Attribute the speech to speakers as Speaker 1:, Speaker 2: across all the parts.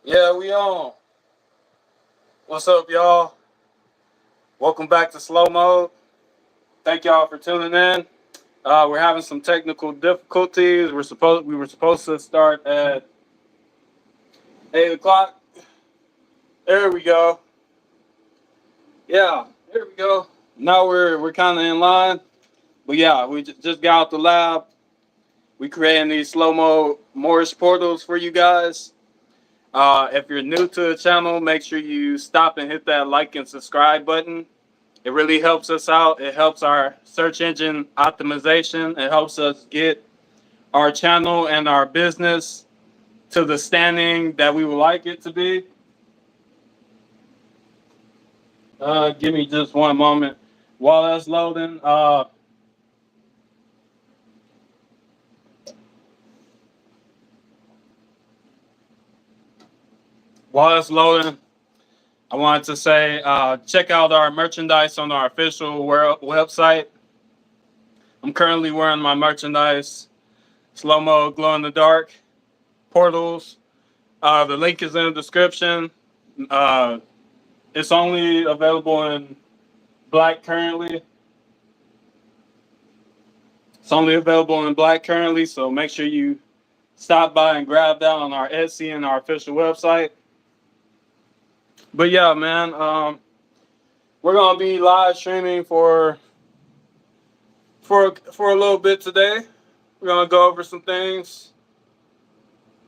Speaker 1: Yeah, we on. What's up, y'all? Welcome back to Slow Mode. Thank y'all for tuning in. We're having some technical difficulties. We were supposed to start at 8 o'clock. There we go. Yeah, there we go. Now we're kind of in line. But yeah, we just got out the lab. We creating these slow mo Moorish portals for you guys. If you're new to the channel, make sure you stop and hit that like and subscribe button. It really helps us out. It helps our search engine optimization. It helps us get our channel and our business to the standing that we would like it to be. Give me just one moment while that's loading. While that's loading, I wanted to say check out our merchandise on our official website. I'm currently wearing my merchandise, slow mo glow in the dark portals. The link is in the description. Uh, it's only available in black currently. It's only available in black currently, so make sure you stop by and grab that on our Etsy and our official website. But yeah, man, we're gonna be live streaming for a little bit today. We're gonna go over some things.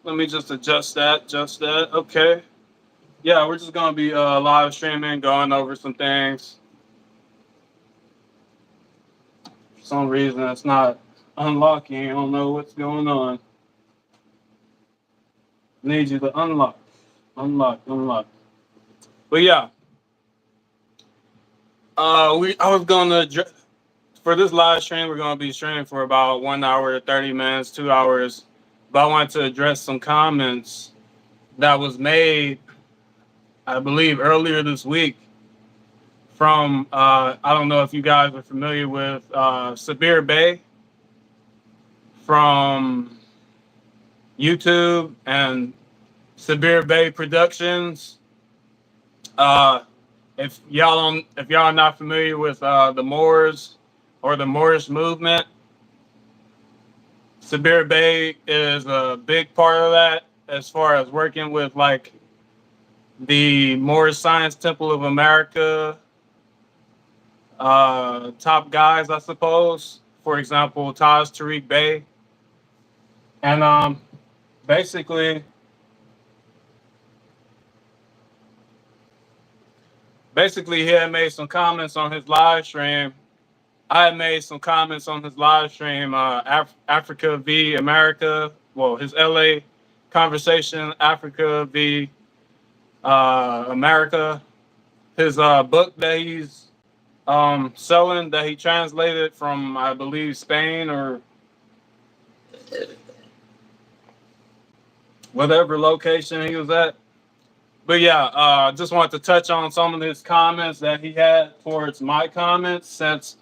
Speaker 1: Let me just adjust that. Adjust that. Okay. Yeah, we're just gonna be live streaming, going over some things. For some reason, it's not unlocking. I don't know what's going on. Need you to unlock. But yeah, I was gonna for this live stream. We're gonna be streaming for about 1 hour, 30 minutes, 2 hours. But I wanted to address some comments that was made, I believe, earlier this week from I don't know if you guys are familiar with Sabir Bey from YouTube and Sabir Bey Productions. Uh, if y'all are not familiar with the Moors or the Moorish movement, Sabir Bey is a big part of that as far as working with like the Moorish Science Temple of America top guys, I suppose. For example, Taj Tariq Bey, and basically, basically, he had made some comments on his live stream. I had made some comments on his live stream, Africa v America. Well, his LA conversation, Africa v America. His book that he's selling, that he translated from, I believe, Spain or whatever location he was at. But yeah, just wanted to touch on some of his comments that he had towards my comments, since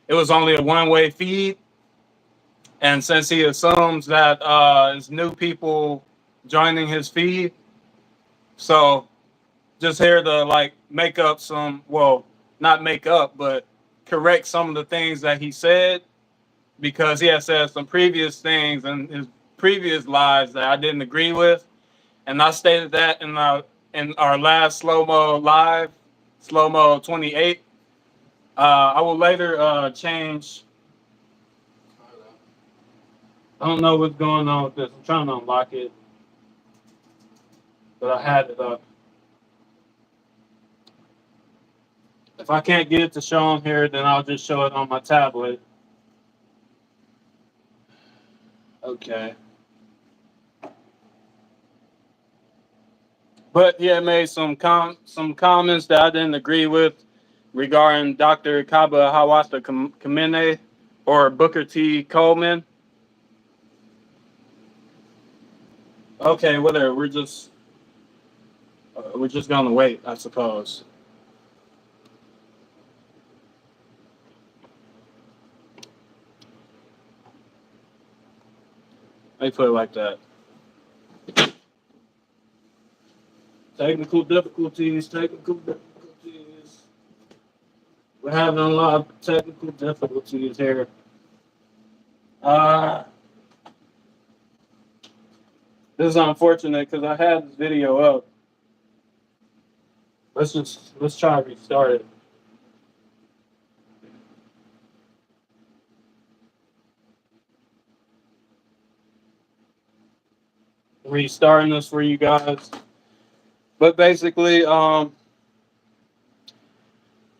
Speaker 1: it was only a one-way feed, and since he assumes that it's new people joining his feed. So just here to like make up some, well, not make up, but correct some of the things that he said, because he has said some previous things in his previous lives that I didn't agree with, and I stated that in our last slow mo live, slow mo 28. I will later change. I don't know what's going on with this. I'm trying to unlock it, but I had it up. If I can't get it to show on here, then I'll just show it on my tablet. Okay. But he had made some comments that I didn't agree with regarding Dr. Kaba Hawasta Kamene or Booker T. Coleman. Okay, whatever. We're just gonna wait, I suppose. Let me put it like that. Technical difficulties, technical difficulties. We're having a lot of technical difficulties here. Uh, this is unfortunate because I had this video up. Let's try to restart it. Restarting this for you guys. But basically,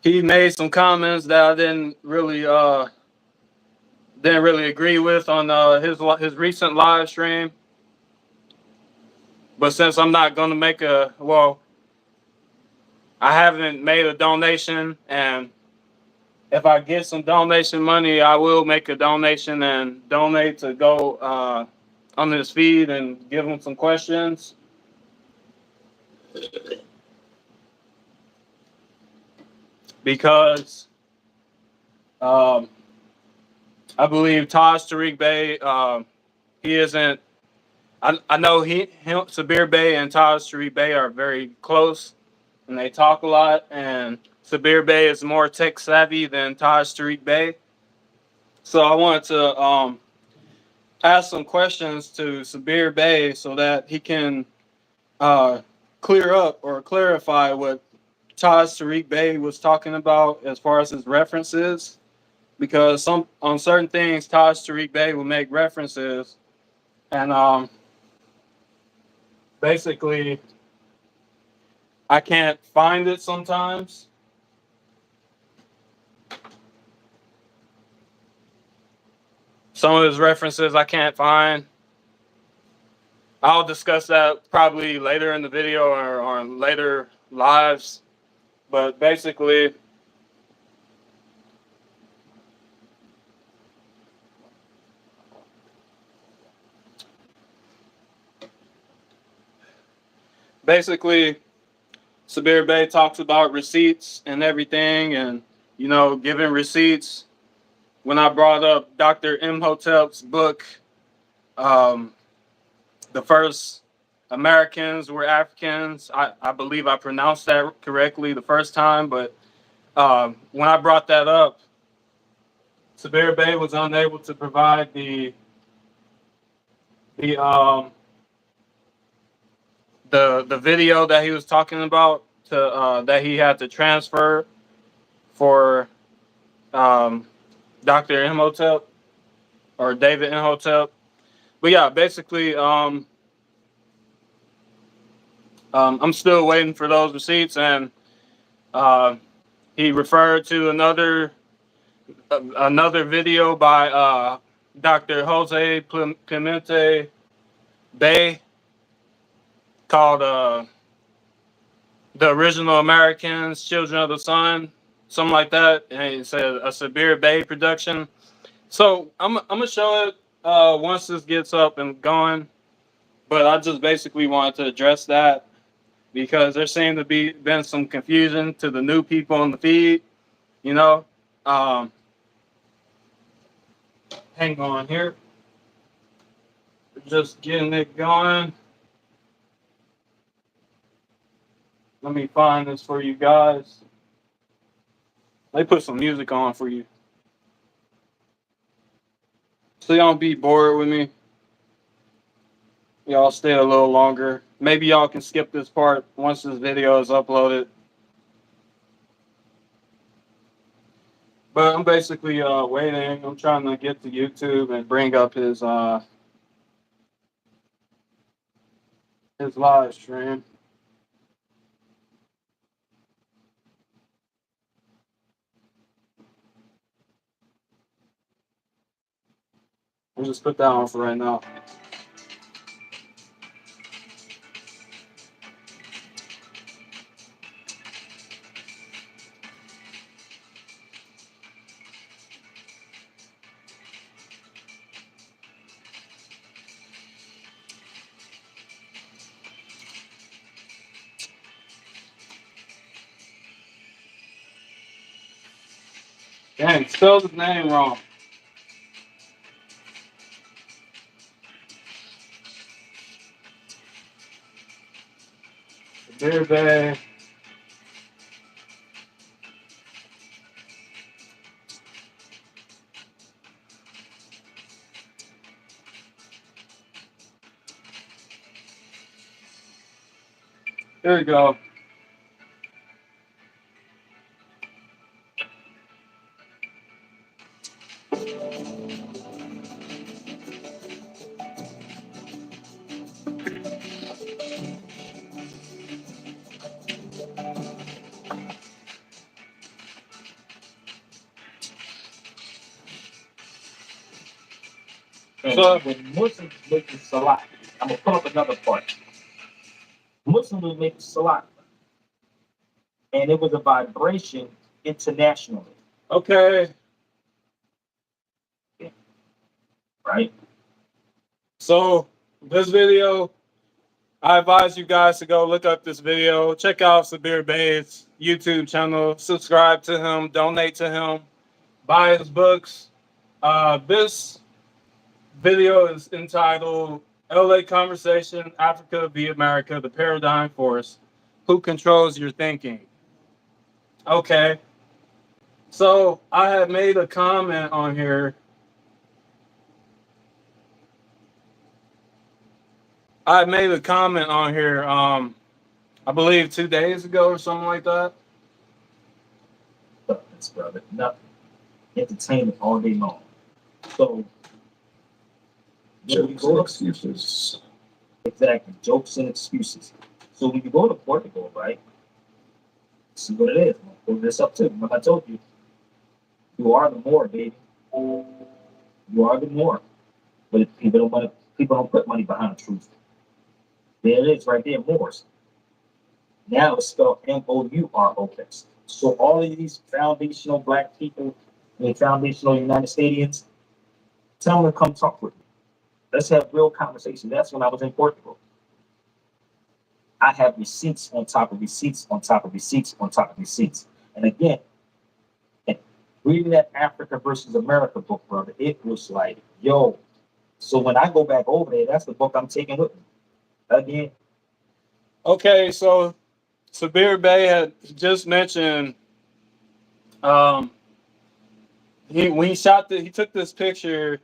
Speaker 1: he made some comments that I didn't really agree with on his recent live stream. But since I'm not gonna make I haven't made a donation, and if I get some donation money, I will make a donation and donate to go on his feed and give him some questions. Because I believe Taj Tariq Bey, he isn't. I know Sabir Bey and Taj Tariq Bey are very close, and they talk a lot. And Sabir Bey is more tech savvy than Taj Tariq Bey. So I wanted to ask some questions to Sabir Bey so that he can clear up or clarify what Taj Tariq Bey was talking about as far as his references. Because on certain things, Taj Tariq Bey will make references, and basically, I can't find it sometimes. Some of his references I can't find. I'll discuss that probably later in the video or on later lives. But basically, Sabir Bey talks about receipts and everything, and giving receipts. When I brought up Dr. Imhotep's book, the first Americans were Africans. I believe I pronounced that correctly the first time, but when I brought that up, Sabir Bey was unable to provide the video that he was talking about that he had to transfer for Dr. Imhotep or David Imhotep. But yeah, basically, I'm still waiting for those receipts, and he referred to another video by Dr. Jose Clemente Bey called "The Original Americans, Children of the Sun," something like that, and he said a Sabir Bey production. So I'm gonna show it once this gets up and going. But I just basically wanted to address that because there seemed to be been some confusion to the new people on the feed. You know, um, hang on here, just getting it going. Let me find this for you guys. They put some music on for you, so y'all don't be bored with me. Y'all stay a little longer. Maybe y'all can skip this part once this video is uploaded. But I'm basically waiting. I'm trying to get to YouTube and bring up his live stream. I'll just put that on for right now. Dang, spelled his name wrong. Sabir Bey. Here we go.
Speaker 2: And
Speaker 1: So,
Speaker 2: when Muslims make the salat, I'm gonna pull up another part. Muslims will make the salat, and it was a vibration internationally,
Speaker 1: okay.
Speaker 2: right?
Speaker 1: So this video, I advise you guys to go look up this video. Check out Sabir Bey's YouTube channel. Subscribe to him. Donate to him. Buy his books. This video is entitled LA Conversation, Africa v. America, the Paradigm Force. Who controls your thinking? Okay. So I had made a comment on here. I believe 2 days ago or something like that.
Speaker 2: Nothing, brother. Nothing. Entertainment all day long. So
Speaker 3: Jokes and excuses.
Speaker 2: exactly, jokes and excuses. So when you go to Portugal, right? See what it is. I'm gonna pull this up too. Remember I told you, you are the Moor, baby. You are the Moor. But people don't put money behind the truth. There it is right there, Moors. Now it's spelled Mours. So all of these foundational black people and foundational United Statians, tell them to come talk with me. Let's have real conversation. That's when I was in Portugal. I have receipts on top of receipts on top of receipts on top of receipts. And again, reading that Africa versus America book, brother, it was like, yo. So when I go back over there, that's the book I'm taking with me. Again.
Speaker 1: Okay, so Sabir Bey had just mentioned he took this picture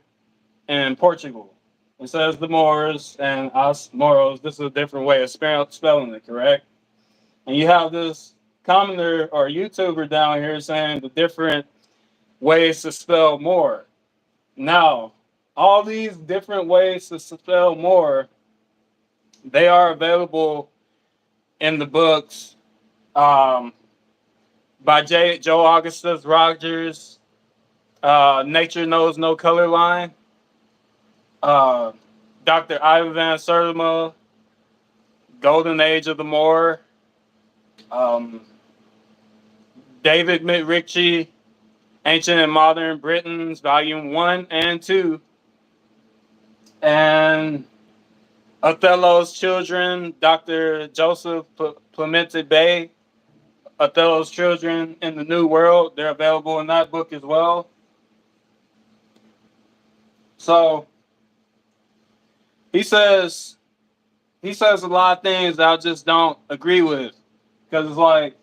Speaker 1: in Portugal. It says the Moors and us Moros. This is a different way of spelling it, correct? And you have this commenter or YouTuber down here saying the different ways to spell Moor. Now, all these different ways to spell Moor, they are available in the books by Joe Augustus Rogers, Nature Knows No Color Line, Dr. Ivan Van Sertima, Golden Age of the Moor, David McRitchie, Ancient and Modern Britons, Volume 1 and 2, and Othello's Children, Dr. Joseph Clemente Bey, Othello's Children in the New World. They're available in that book as well. So he says a lot of things that I just don't agree with, because it's like,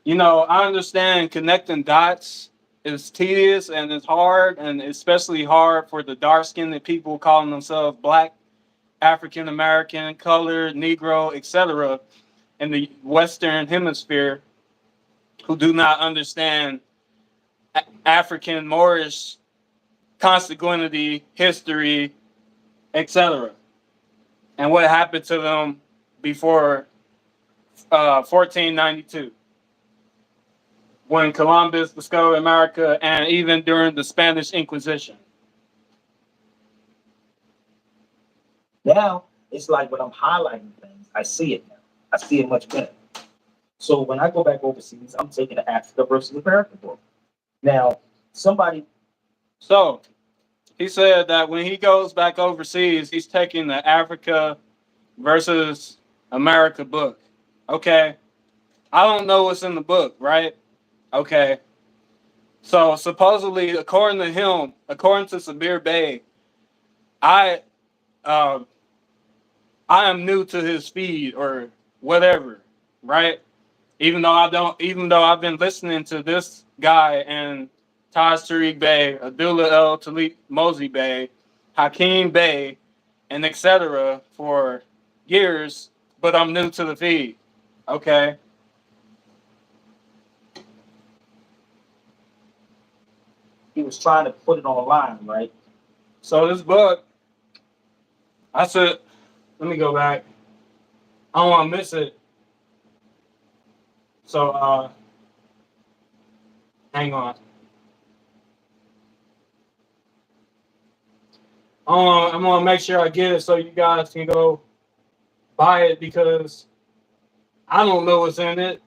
Speaker 1: I understand connecting dots is tedious and it's hard, and especially hard for the dark-skinned people calling themselves Black, African American, colored, Negro, etc. in the Western Hemisphere, who do not understand African-Moorish consanguinity, history, etc. and what happened to them before 1492. When Columbus discovered America, and even during the Spanish Inquisition.
Speaker 2: Now, it's like when I'm highlighting things, I see it now. I see it much better. So when I go back overseas, I'm taking the Africa versus America book. Now,
Speaker 1: So, he said that when he goes back overseas, he's taking the Africa versus America book. Okay. I don't know what's in the book, right? Okay. So supposedly, according to him, according to Sabir Bey, I am new to his feed, or whatever, right? Even though I've been listening to this guy and Taj Tariq Bey, Abdullah El Talib Mosey Bey, Hakeem Bey, and etc. for years, but I'm new to the feed. Okay.
Speaker 2: He was trying to put it online, right?
Speaker 1: So this book, I said, let me go back. I don't want to miss it. So hang on. I'm gonna make sure I get it so you guys can go buy it because I don't know what's in it,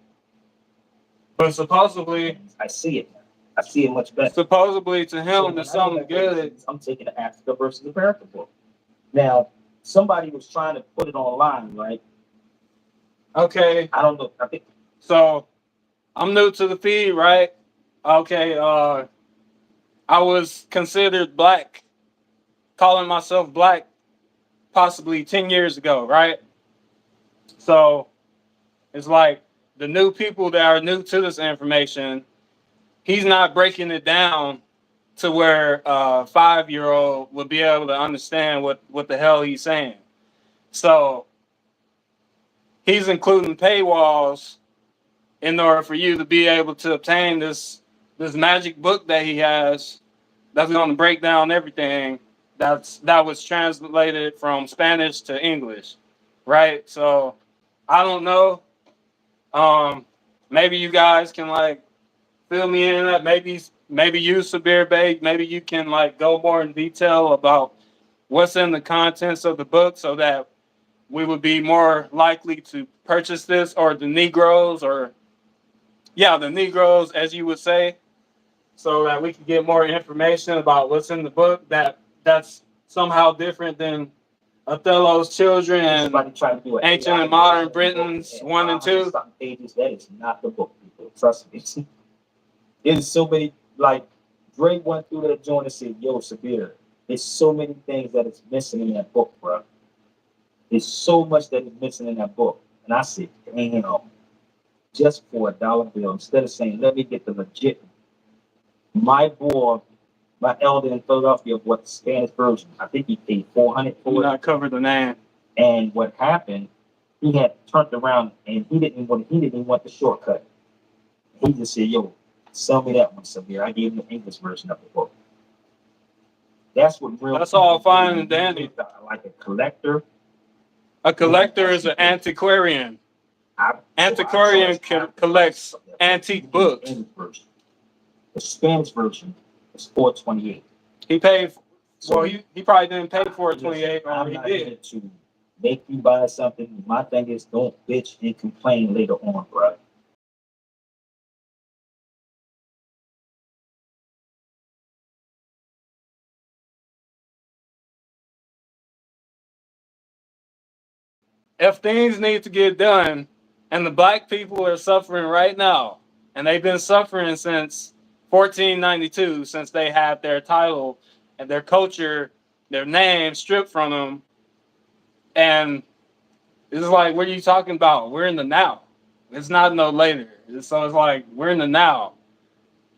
Speaker 1: but supposedly
Speaker 2: I see it. I see it much better.
Speaker 1: supposedly to him
Speaker 2: when
Speaker 1: it's
Speaker 2: I
Speaker 1: something
Speaker 2: look at
Speaker 1: good.
Speaker 2: this, I'm taking the Africa versus America book. Now, somebody was trying to put it online, right?
Speaker 1: Okay,
Speaker 2: I don't know. I think
Speaker 1: so I'm new to the feed, right? Okay, I was considered black, calling myself black possibly 10 years ago, right? So it's like the new people that are new to this information, he's not breaking it down to where a 5-year-old would be able to understand what the hell he's saying. So he's including paywalls in order for you to be able to obtain this magic book that he has that's going to break down everything that was translated from Spanish to English, right? So I don't know. Maybe you guys can like fill me in that. Maybe you, Sabir Bey, maybe you can like go more in detail about what's in the contents of the book so that we would be more likely to purchase this, or the Negroes, or yeah, the Negroes, as you would say, so that we can get more information about what's in the book that's somehow different than Othello's Children and
Speaker 2: somebody trying to do it.
Speaker 1: Ancient and Modern Britain's 1 and 2.
Speaker 2: Pages, that is not the book, people. Trust me. There's so many, like, Dre went through that joint and said, yo, Sabir, there's so many things that is missing in that book, bro. There's so much that is missing in that book. And I said, damn, just for $1 bill, instead of saying, let me get the legit. My boy, my elder in Philadelphia bought the Spanish version. I think he paid $400 for
Speaker 1: Do
Speaker 2: it.
Speaker 1: not cover the name.
Speaker 2: And what happened, he had turned around and he didn't even want the shortcut. He just said, yo, sell me that one, Sabir. I gave him the English version of the book. That's what real.
Speaker 1: That's all fine and dandy.
Speaker 2: Like a collector.
Speaker 1: A collector is an antiquarian. Antiquarian collects antique books.
Speaker 2: The Spanish version is $4.28.
Speaker 1: He paid. Well, he probably didn't pay for it 28, or he did.
Speaker 2: To make you buy something. My thing is, don't bitch and complain later on, bro.
Speaker 1: If things need to get done, and the black people are suffering right now, and they've been suffering since 1492, since they had their title and their culture, their name stripped from them, and it's like, what are you talking about? We're in the now. It's not no later. So it's like we're in the now.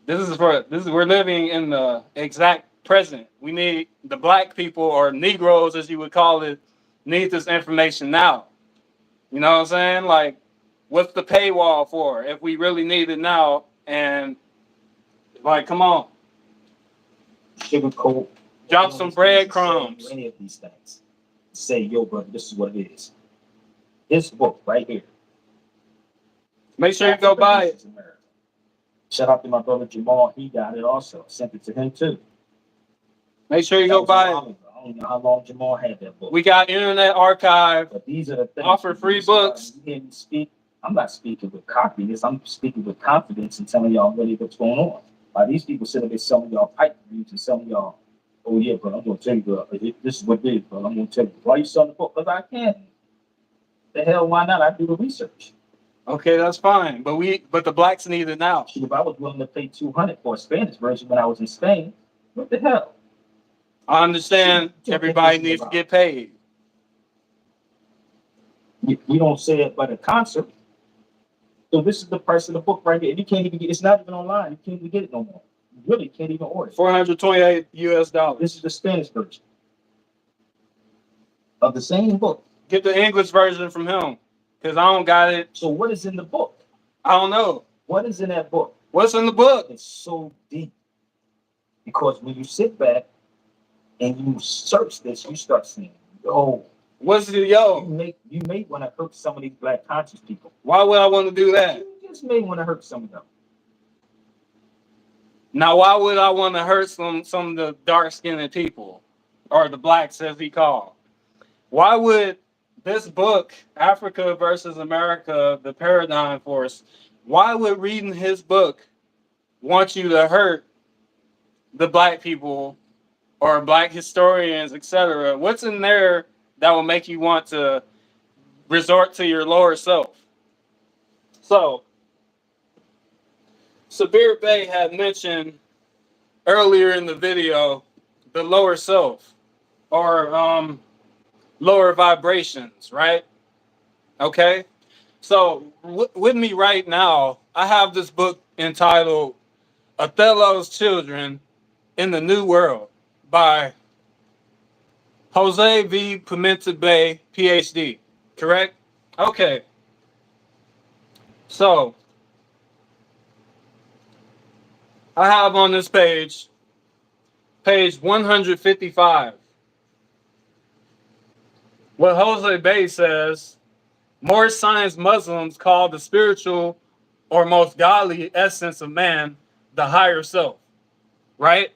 Speaker 1: We're living in the exact present. We need the black people, or Negroes as you would call it, need this information now. You know what I'm saying? Like, what's the paywall for if we really need it now? And like, come on,
Speaker 2: Sugarcoat.
Speaker 1: drop some breadcrumbs.
Speaker 2: Any of these things. Say, yo, brother, this is what it is. This book right here.
Speaker 1: Make sure you go buy it.
Speaker 2: Shout out to my brother Jamal. He got it also. Sent it to him too.
Speaker 1: Make sure you go buy it.
Speaker 2: I don't know how long Jamal had that book.
Speaker 1: We got Internet Archive.
Speaker 2: But these are the things.
Speaker 1: Offer free books.
Speaker 2: You hear me speak? I'm not speaking with cockiness. I'm speaking with confidence and telling y'all really what's going on. Like, these people sitting there selling y'all pipe dreams and selling y'all, oh yeah, bro, I'm gonna tell you, bro, this is what it is, bro. I'm gonna tell you. Why you selling the book? Because I can. The hell, why not? I do the research.
Speaker 1: Okay, that's fine. But the blacks need it now.
Speaker 2: If I was willing to pay $200 for a Spanish version when I was in Spain, what the hell?
Speaker 1: I understand everybody needs to get paid.
Speaker 2: You don't say it by the concert. So this is the price of the book right here. You can't even get. It's not even online. You can't even get it no more. You really can't even order it.
Speaker 1: $428 US.
Speaker 2: This is the Spanish version of the same book.
Speaker 1: Get the English version from him, because I don't got it.
Speaker 2: So what is in the book?
Speaker 1: I don't know.
Speaker 2: What is in that book?
Speaker 1: What's in the book?
Speaker 2: It's so deep. Because when you sit back and you search this, you start saying, yo,
Speaker 1: What's the yo?
Speaker 2: you may want to hurt some of these black conscious people.
Speaker 1: Why would I want to do that?
Speaker 2: You just may want to hurt some of them.
Speaker 1: Now, why would I want to hurt some of the dark-skinned people, or the blacks as he called? Why would this book, Africa versus America, the Paradigm Force, why would reading his book want you to hurt the black people or black historians, etc.? What's in there that will make you want to resort to your lower self? So, Sabir Bey had mentioned earlier in the video the lower self, or lower vibrations, right? Okay? So, with me right now, I have this book entitled Othello's Children in the New World by Jose V. Pimenta Bey, PhD. Correct? Okay. So, I have on this page 155. What Jose Bey says, more science Muslims call the spiritual or most godly essence of man the higher self, right?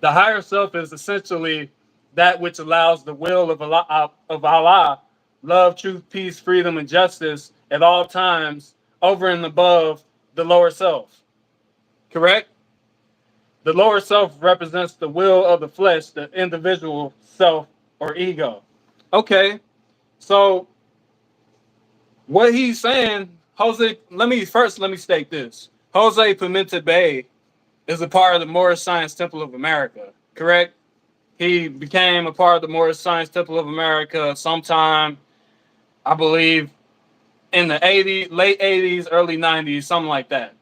Speaker 1: The higher self is essentially that which allows the will of Allah, love, truth, peace, freedom, and justice at all times over and above the lower self. Correct? The lower self represents the will of the flesh, the individual self or ego. Okay, so what he's saying, Jose, let me state this. Jose Pimenta Bey is a part of the Moorish Science Temple of America, correct? He became a part of the Moorish Science Temple of America sometime, I believe, in the late 80s, early 90s, something like that.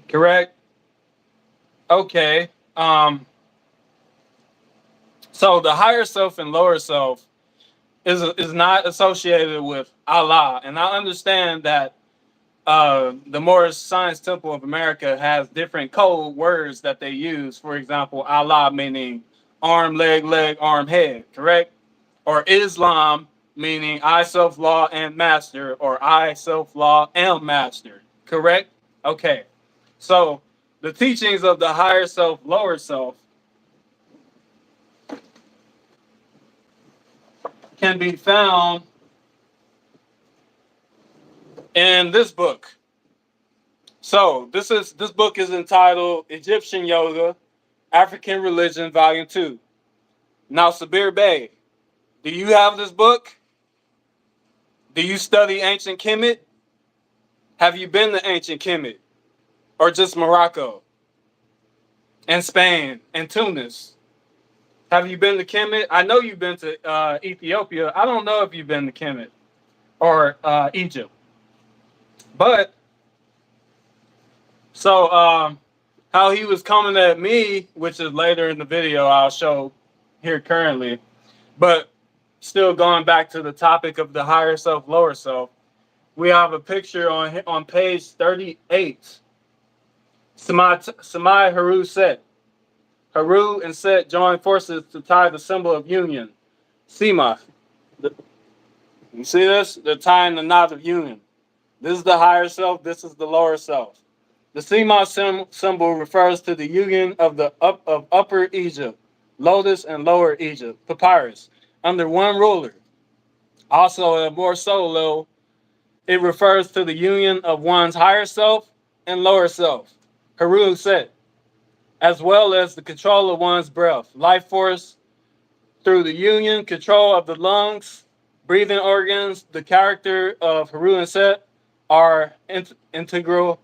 Speaker 1: Correct? Okay. So the higher self and lower self is not associated with Allah. And I understand that the Moorish Science Temple of America has different code words that they use. For example, Allah meaning arm, leg, arm, head, correct? Or Islam meaning I self-law and master, or I self-law am master, correct? Okay. So the teachings of the higher self, lower self can be found in this book. So this book is entitled Egyptian Yoga, African Religion, Volume 2. Now, Sabir Bey, do you have this book? Do you study ancient Kemet? Have you been to ancient Kemet? Or just Morocco and Spain and Tunis? Have you been to Kemet? I know you've been to Ethiopia. I don't know if you've been to Kemet or Egypt. But, so how he was coming at me, which is later in the video I'll show here currently, but still going back to the topic of the higher self, lower self, we have a picture on page 38. Samai Haru Set. Haru and Set join forces to tie the symbol of union. Sima. You see this? They're tying the knot of union. This is the higher self. This is the lower self. The Sima symbol refers to the union of of Upper Egypt, Lotus, and Lower Egypt, Papyrus, under one ruler. Also, at more solo, it refers to the union of one's higher self and lower self, Haru Set, as well as the control of one's breath, life force, through the union, control of the lungs, breathing organs. The character of Haru and Set are an integral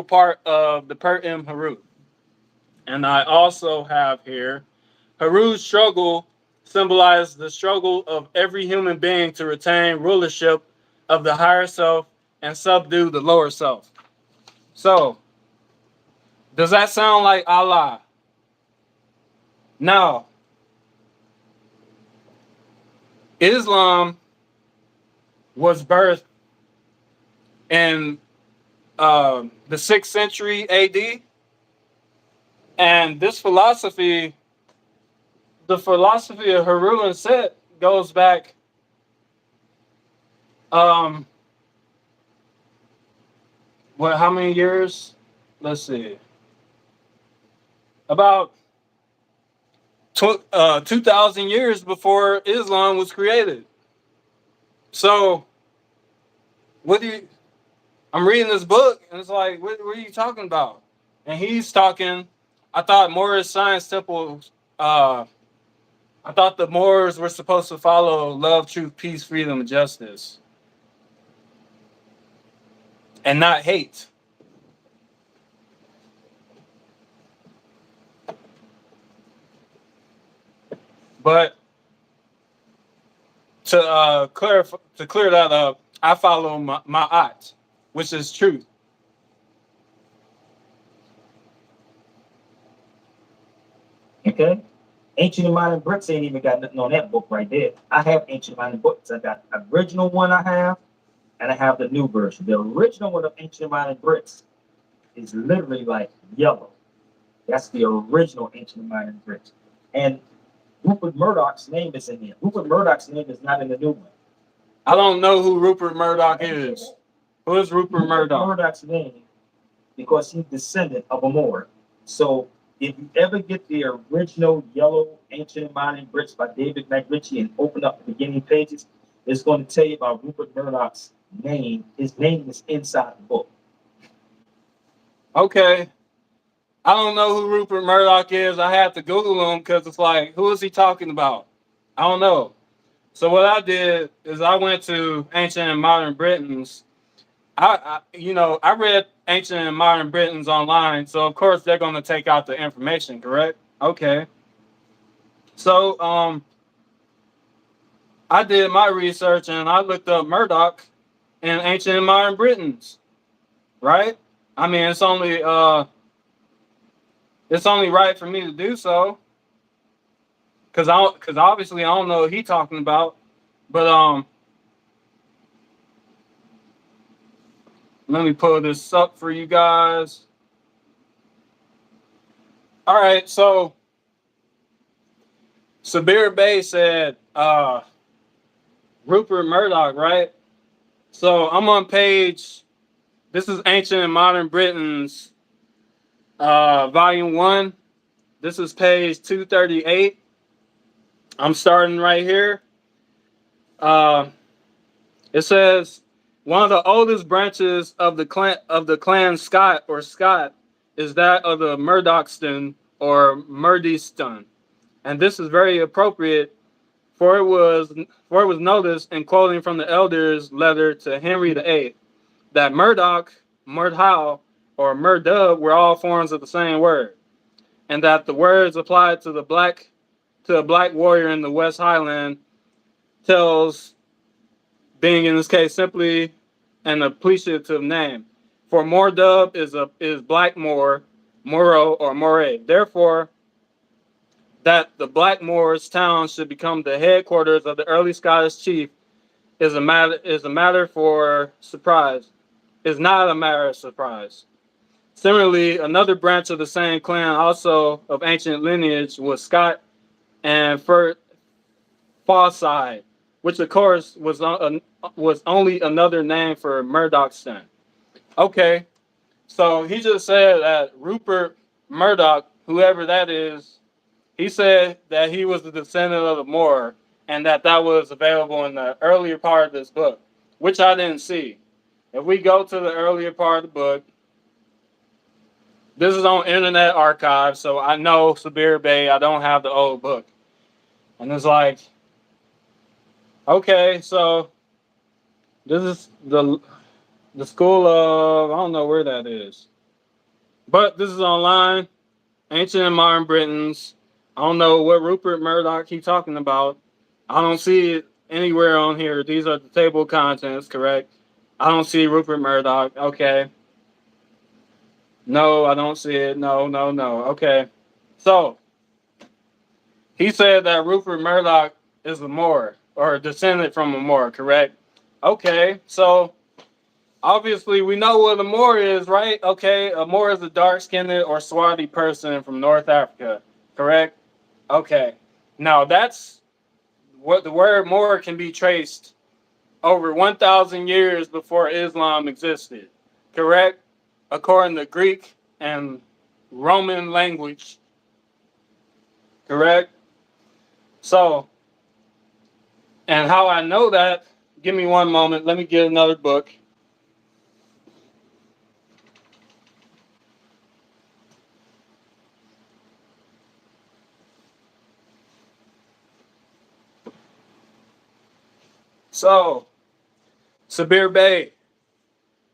Speaker 1: part of the Per-Im Haru. And I also have here Haru's struggle symbolize the struggle of every human being to retain rulership of the higher self and subdue the lower self. So, does that sound like Allah? Now, Islam was birthed in the 6th century AD, and this philosophy, the philosophy of Haru and Set, goes back how many years? Let's see. About 2,000 years before Islam was created. So, I'm reading this book, and it's like, what are you talking about? And he's talking, I thought Moorish science temples, I thought the Moors were supposed to follow love, truth, peace, freedom, and justice, and not hate. But to clear that up, I follow ma'at, which is truth.
Speaker 2: Okay? Ancient and Modern Bricks ain't even got nothing on that book right there. I have Ancient and Modern Books. I got the original one I have, and I have the new version. The original one of Ancient and Modern Bricks is literally like yellow. That's the original Ancient and Modern Bricks. And Rupert Murdoch's name is in there. Rupert Murdoch's name is not in the new one.
Speaker 1: I don't know who Rupert Murdoch is. Who is Rupert Murdoch?
Speaker 2: Murdoch's name, because he's descendant of a Moor. So if you ever get the original yellow Ancient and Modern Bricks by David McRitchie and open up the beginning pages, it's going to tell you about Rupert Murdoch's name. His name is inside the book.
Speaker 1: Okay. I don't know who Rupert Murdoch is. I had to Google him because it's like, who is he talking about? I don't know. So what I did is I went to Ancient and Modern Britons. I read Ancient and Modern Britons online, so of course they're going to take out the information, correct? Okay. So I did my research and I looked up Murdoch in Ancient and Modern Britons, right? I mean, it's only right for me to do so, because obviously I don't know what he's talking about. But let me pull this up for you guys. All right, so Sabir Bey said Rupert Murdoch, right? So I'm on page. This is Ancient and Modern Britons, Volume 1. This is page 238. I'm starting right here. It says one of the oldest branches of the clan Scott is that of the Murdochston or Murdiston, and this is very appropriate, for it was noticed in quoting from the elders' letter to Henry VIII that Murdoch, Murdhow, or Murdub were all forms of the same word, and that the words applied to a black warrior in the West Highland tells, being in this case simply an appreciative name. For Mordub is Black Moor, Moro, or Moray. Therefore, that the Black Moors town should become the headquarters of the early Scottish chief is a matter for surprise. Is not a matter of surprise. Similarly, another branch of the same clan, also of ancient lineage, was Scott and Fawside, which of course was only another name for Murdochston. Okay, so he just said that Rupert Murdoch, whoever that is, he said that he was the descendant of the Moor, and that was available in the earlier part of this book, which I didn't see. If we go to the earlier part of the book, this is on Internet Archive, so I know Sabir Bey, I don't have the old book. And it's like, okay, so this is the school of, I don't know where that is, but this is online, Ancient and Modern Britons, I don't know what Rupert Murdoch he's talking about. I don't see it anywhere on here. These are the table of contents, correct? I don't see Rupert Murdoch. Okay. No, I don't see it. No, no, no. Okay. So he said that Rupert Murdoch is a Moor or a descendant from a Moor, correct? Okay. So obviously we know what a Moor is, right? Okay. A Moor is a dark-skinned or swarthy person from North Africa, correct? Okay. Now that's what the word Moor can be traced over 1,000 years before Islam existed, correct? According to Greek and Roman language, correct? So, and how I know that, give me one moment. Let me get another book. So, Sabir Bey,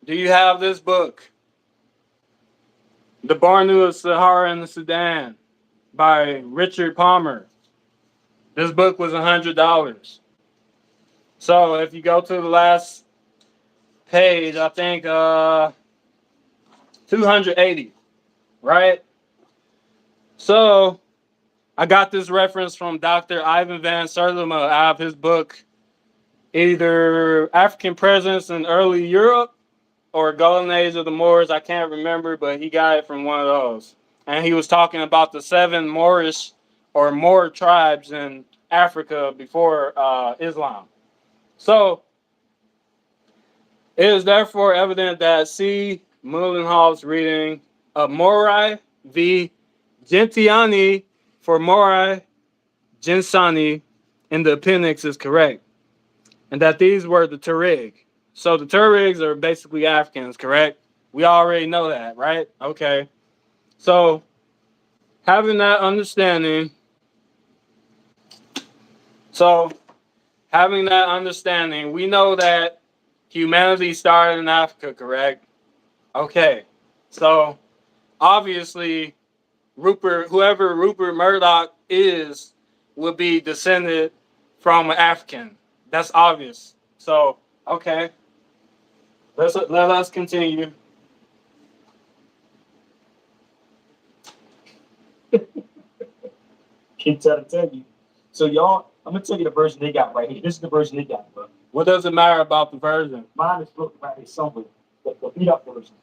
Speaker 1: do you have this book? The Bornu of Sahara and the Sudan by Richard Palmer. This book was $100. So if you go to the last page, I think 280, right? So I got this reference from Dr. Ivan van Sertima out of his book, either African Presence in Early Europe or Golden Age of the Moors. I can't remember, but he got it from one of those. And he was talking about the 7 Moorish or Moor tribes in Africa before Islam. So it is therefore evident that C. Mullenhal's reading of Morai v. Gentiani for Morai Jinsani in the appendix is correct, and that these were the Tuareg. So the Tuaregs are basically Africans, correct? We already know that, right? Okay. So having that understanding, we know that humanity started in Africa, correct? Okay. So obviously whoever Rupert Murdoch is, would be descended from an African. That's obvious. So, okay. Let us continue.
Speaker 2: Can't tell you. So y'all, I'm gonna tell you the version they got right here. This is the version they got, bro.
Speaker 1: What does it matter about the version?
Speaker 2: Mine is looking right here somewhere. The beat up version.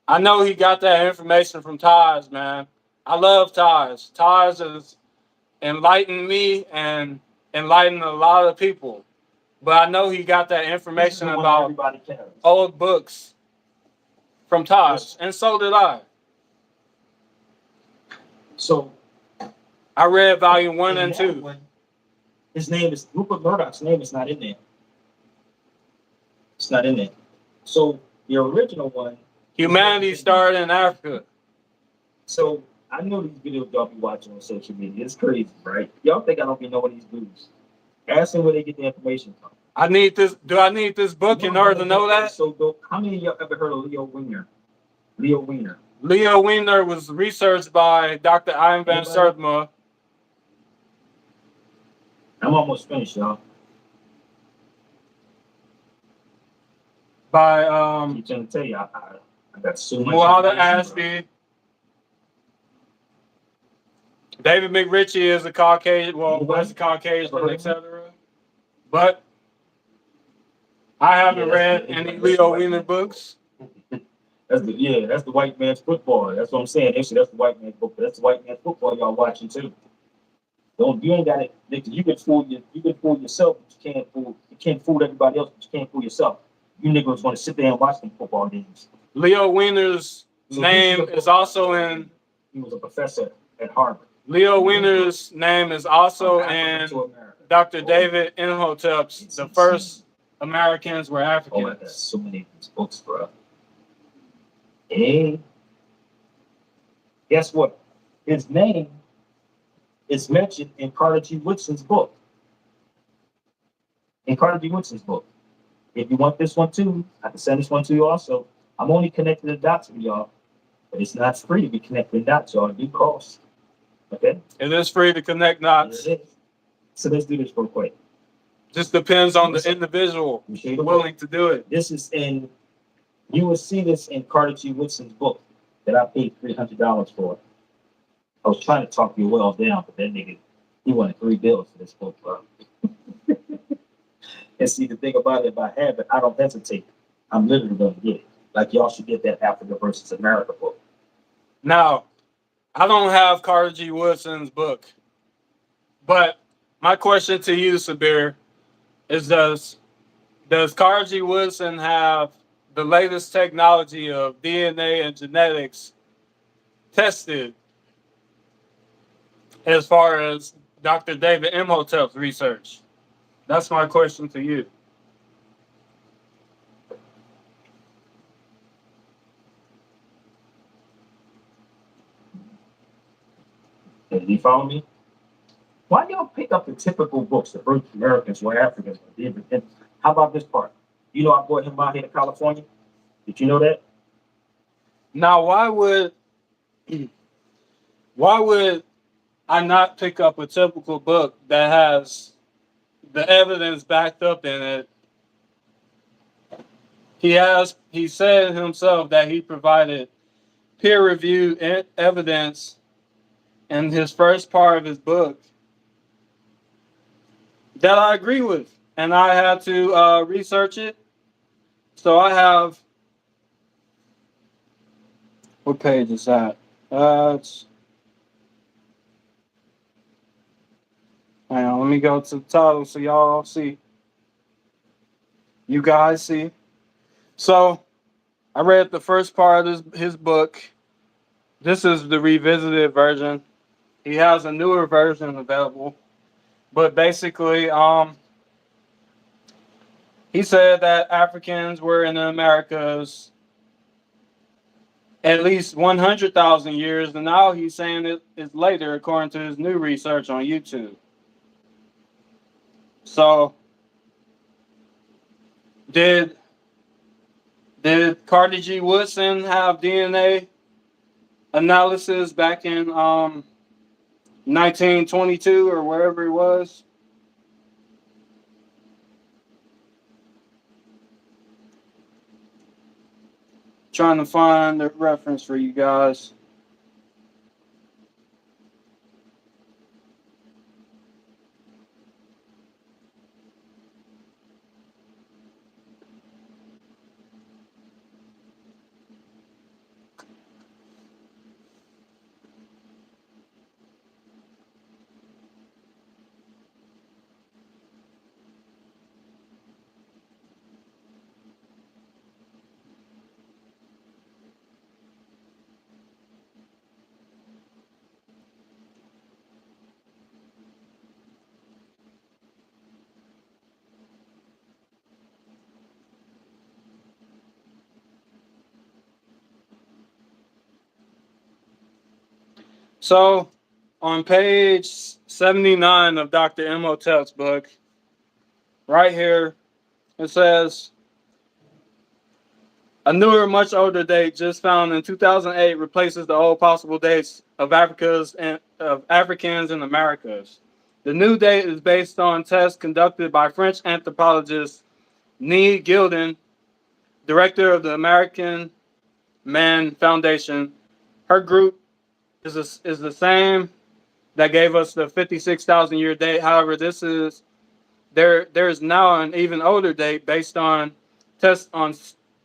Speaker 1: I know he got that information from Taj, man. I love Taj. Taj has enlightened me and enlightened a lot of people. But I know he got that information about old books from Taj, and so did I.
Speaker 2: So
Speaker 1: I read volume 1 and 2.
Speaker 2: His name is Rupert Murdoch's name is not in there. It's not in there. So the original one.
Speaker 1: Humanity started in Africa.
Speaker 2: So I know these videos y'all be watching on social media. It's crazy, right? Y'all think I don't be knowing these dudes. Ask them where they get the information from.
Speaker 1: I need this. Do I need this book in order to know that?
Speaker 2: So how many of y'all ever heard of Leo Wiener? Leo Wiener.
Speaker 1: Leo Wiener was researched by Dr. Ivan van Sertima.
Speaker 2: I'm almost finished, y'all.
Speaker 1: By
Speaker 2: I'm trying to tell you, I got so much.
Speaker 1: Muada Ashby. David McRitchie is a Caucasian. Well, was a Caucasian, etc. But I haven't read any Leo Wiener books.
Speaker 2: That's the white man's football. That's what I'm saying. Actually, that's the white man's football. That's the white man's football y'all watching too. You ain't got it. You can fool yourself, but you can't fool everybody else, but you can't fool yourself. You niggas want to sit there and watch them football games.
Speaker 1: Leo Wiener's name is also in.
Speaker 2: He was a professor at Harvard.
Speaker 1: Leo Wiener's name is also in Dr. David Imhotep's. The first Americans were Africans.
Speaker 2: Oh, there's so many of these books, bro. Hey, guess what? His name is mentioned in Carter G. Woodson's book. If you want this one too, I can send this one to you also. I'm only connecting the dots with y'all, but it's not free to be connecting dots, y'all. It do cost. Okay?
Speaker 1: It is free to connect knots.
Speaker 2: It is. So let's do this real quick.
Speaker 1: Just depends on the
Speaker 2: Listen.
Speaker 1: individual
Speaker 2: You see the
Speaker 1: willing to do it.
Speaker 2: This is in, you will see this in Carter G. Woodson's book that I paid $300 for. I was trying to talk you well down, but that nigga, he wanted $3 for this book, bro. And see, the thing about it, if I have it, I don't hesitate. I'm literally going to get it. Like, y'all should get that Africa versus America book.
Speaker 1: Now, I don't have Carter G. Woodson's book, but my question to you, Sabir, is does Carter G. Woodson have the latest technology of DNA and genetics tested as far as Dr. David Imhotep's research? That's my question to you.
Speaker 2: Did you follow me? Why y'all pick up the typical books? The first Americans were Africans. And how about this part? You know I brought him out here to California. Did you know that?
Speaker 1: Now, why would I not pick up a typical book that has the evidence backed up in it? He said himself that he provided peer-reviewed evidence in his first part of his book that I agree with, and I had to research it. So I have, what page is that? It's, hang on, let me go to the title so y'all see. You guys see. So I read the first part of his book. This is the revisited version. He has a newer version available. But basically, he said that Africans were in the Americas at least 100,000 years, and now he's saying it is later, according to his new research on YouTube. So, did Carter G. Woodson have DNA analysis back in 1922 or wherever it was? Trying to find the reference for you guys. So, on page 79 of Dr. Imhotep's book, right here, it says, a newer, much older date just found in 2008 replaces the old possible dates of Africans in Americas. The new date is based on tests conducted by French anthropologist Nee Gilden, director of the American Man Foundation. Her group is the same that gave us the 56,000 year date. However, there is now an even older date based on tests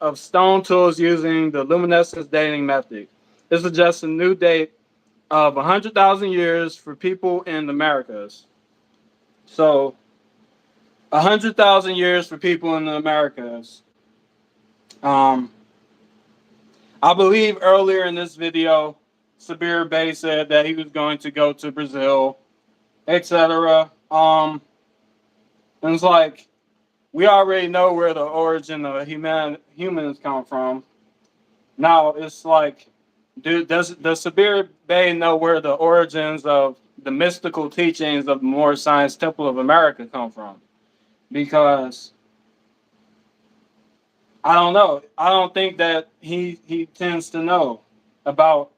Speaker 1: of stone tools using the luminescence dating method. This suggests a new date of 100,000 years for people in the Americas. So, 100,000 years for people in the Americas. I believe earlier in this video, Sabir Bey said that he was going to go to Brazil, etc. And it's like, we already know where the origin of humans come from. Now it's like, does Sabir Bey know where the origins of the mystical teachings of the Moor Science Temple of America come from? Because I don't know. I don't think that he tends to know about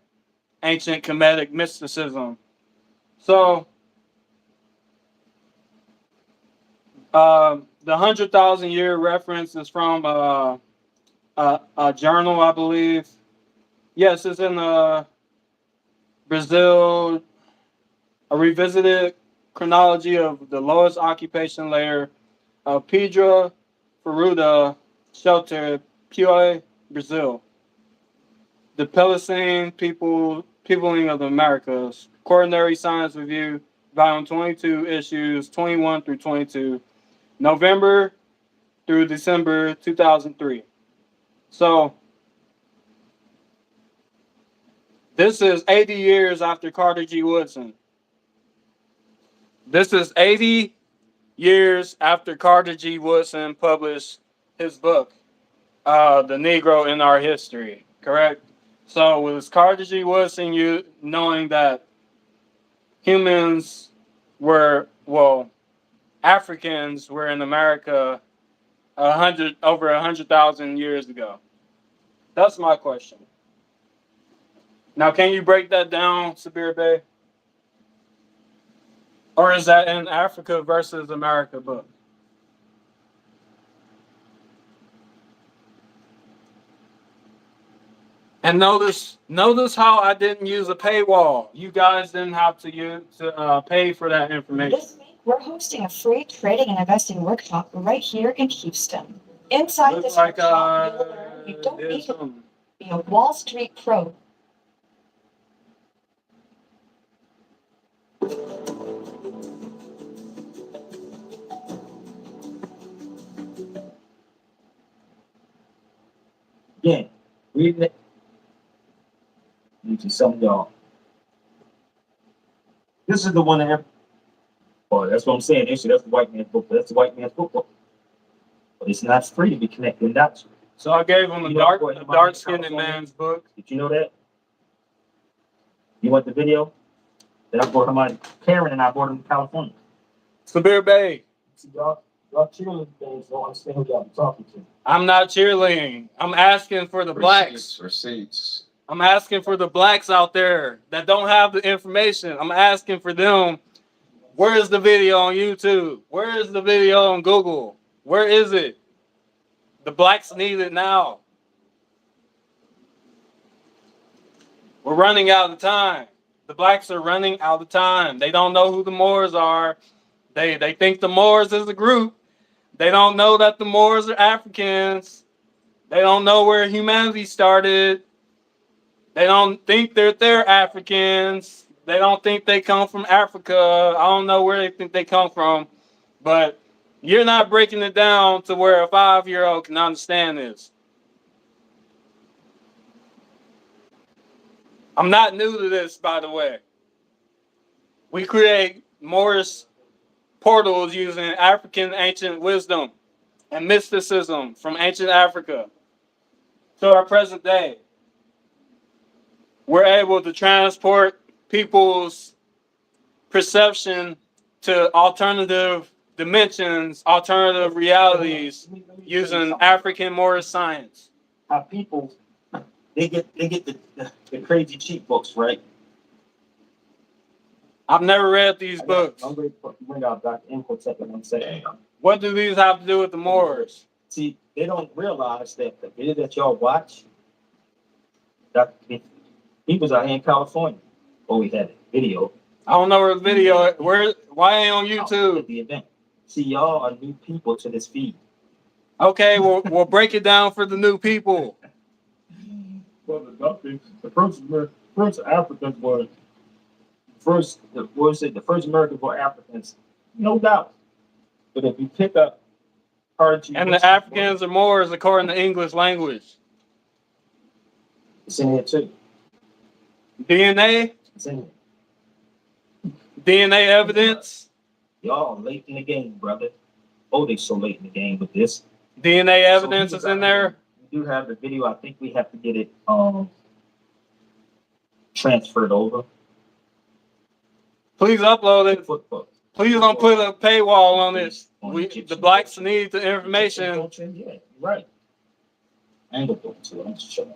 Speaker 1: ancient Kemetic mysticism. So the 100,000 year reference is from a journal, I believe. Yes, it's in Brazil, a revisited chronology of the lowest occupation layer of Pedra Ferruda Shelter, Piauí, Brazil. The Pelicene Peopling of the Americas. Coronary Science Review, Volume 22, Issues 21 through 22, November through December 2003. So, this is 80 years after Carter G. Woodson. This is 80 years after Carter G. Woodson published his book, The Negro in Our History, correct? So, was Carter G. Woodson knowing that humans were, well, Africans were in America over 100,000 years ago? That's my question. Now, can you break that down, Sabir Bey? Or is that in Africa versus America book? And notice how I didn't use a paywall. You guys didn't have to pay for that information.
Speaker 3: This week, we're hosting a free trading and investing workshop right here in Houston. Inside this workshop, you'll learn you don't need to be a Wall Street pro.
Speaker 2: Again, reading it. To some of y'all. This is the one that that's what I'm saying. Actually, that's the white man's book. That's the white man's book. But it's not free to be connected. That's
Speaker 1: so I gave him a dark-skinned man's book.
Speaker 2: Did you know that? You want the video? That I brought him out. Karen and I brought him to California.
Speaker 1: Sabir Bey.
Speaker 2: See, y'all cheerleading things don't understand who y'all be talking to.
Speaker 1: I'm not cheerleading. I'm asking for the blacks.
Speaker 4: Receipts.
Speaker 1: I'm asking for the blacks out there that don't have the information. I'm asking for them. Where is the video on YouTube? Where is the video on Google? Where is it? The blacks need it now. We're running out of time. The blacks are running out of time. They don't know who the Moors are. They think the Moors is a group. They don't know that the Moors are Africans. They don't know where humanity started. They don't think they're Africans. They don't think they come from Africa. I don't know where they think they come from. But you're not breaking it down to where a 5-year-old can understand this. I'm not new to this, by the way. We create Moorish portals using African ancient wisdom and mysticism from ancient Africa to our present day. We're able to transport people's perception to alternative dimensions, alternative realities using African-Moorish science.
Speaker 2: How people they get the crazy cheap books, right?
Speaker 1: I've never read these books.
Speaker 2: I'm going to bring out Dr. Imhotep in 1 second.
Speaker 1: What do these have to do with the Moors?
Speaker 2: See, they don't realize that the video that y'all watch, that he was out here in California. Oh, we had a video.
Speaker 1: I don't know where the video. Why ain't on YouTube?
Speaker 2: At the event. See, y'all are new people to this feed.
Speaker 1: Okay, we'll break it down for the new people.
Speaker 5: Well, the first Africans were
Speaker 2: the first Americans were Africans, no doubt. But if you pick up
Speaker 1: and the Africans are Moors according to English language.
Speaker 2: It's in here too.
Speaker 1: DNA?
Speaker 2: It's in here.
Speaker 1: DNA evidence?
Speaker 2: Y'all late in the game, brother. Oh, they so late in the game with this.
Speaker 1: DNA evidence is in there?
Speaker 2: We do have the video. I think we have to get it transferred over.
Speaker 1: Please upload it.
Speaker 2: Football.
Speaker 1: Please don't put a paywall on this. The blacks need the information.
Speaker 2: Yeah, you're right. I ain't gonna go into it. I'm just showing.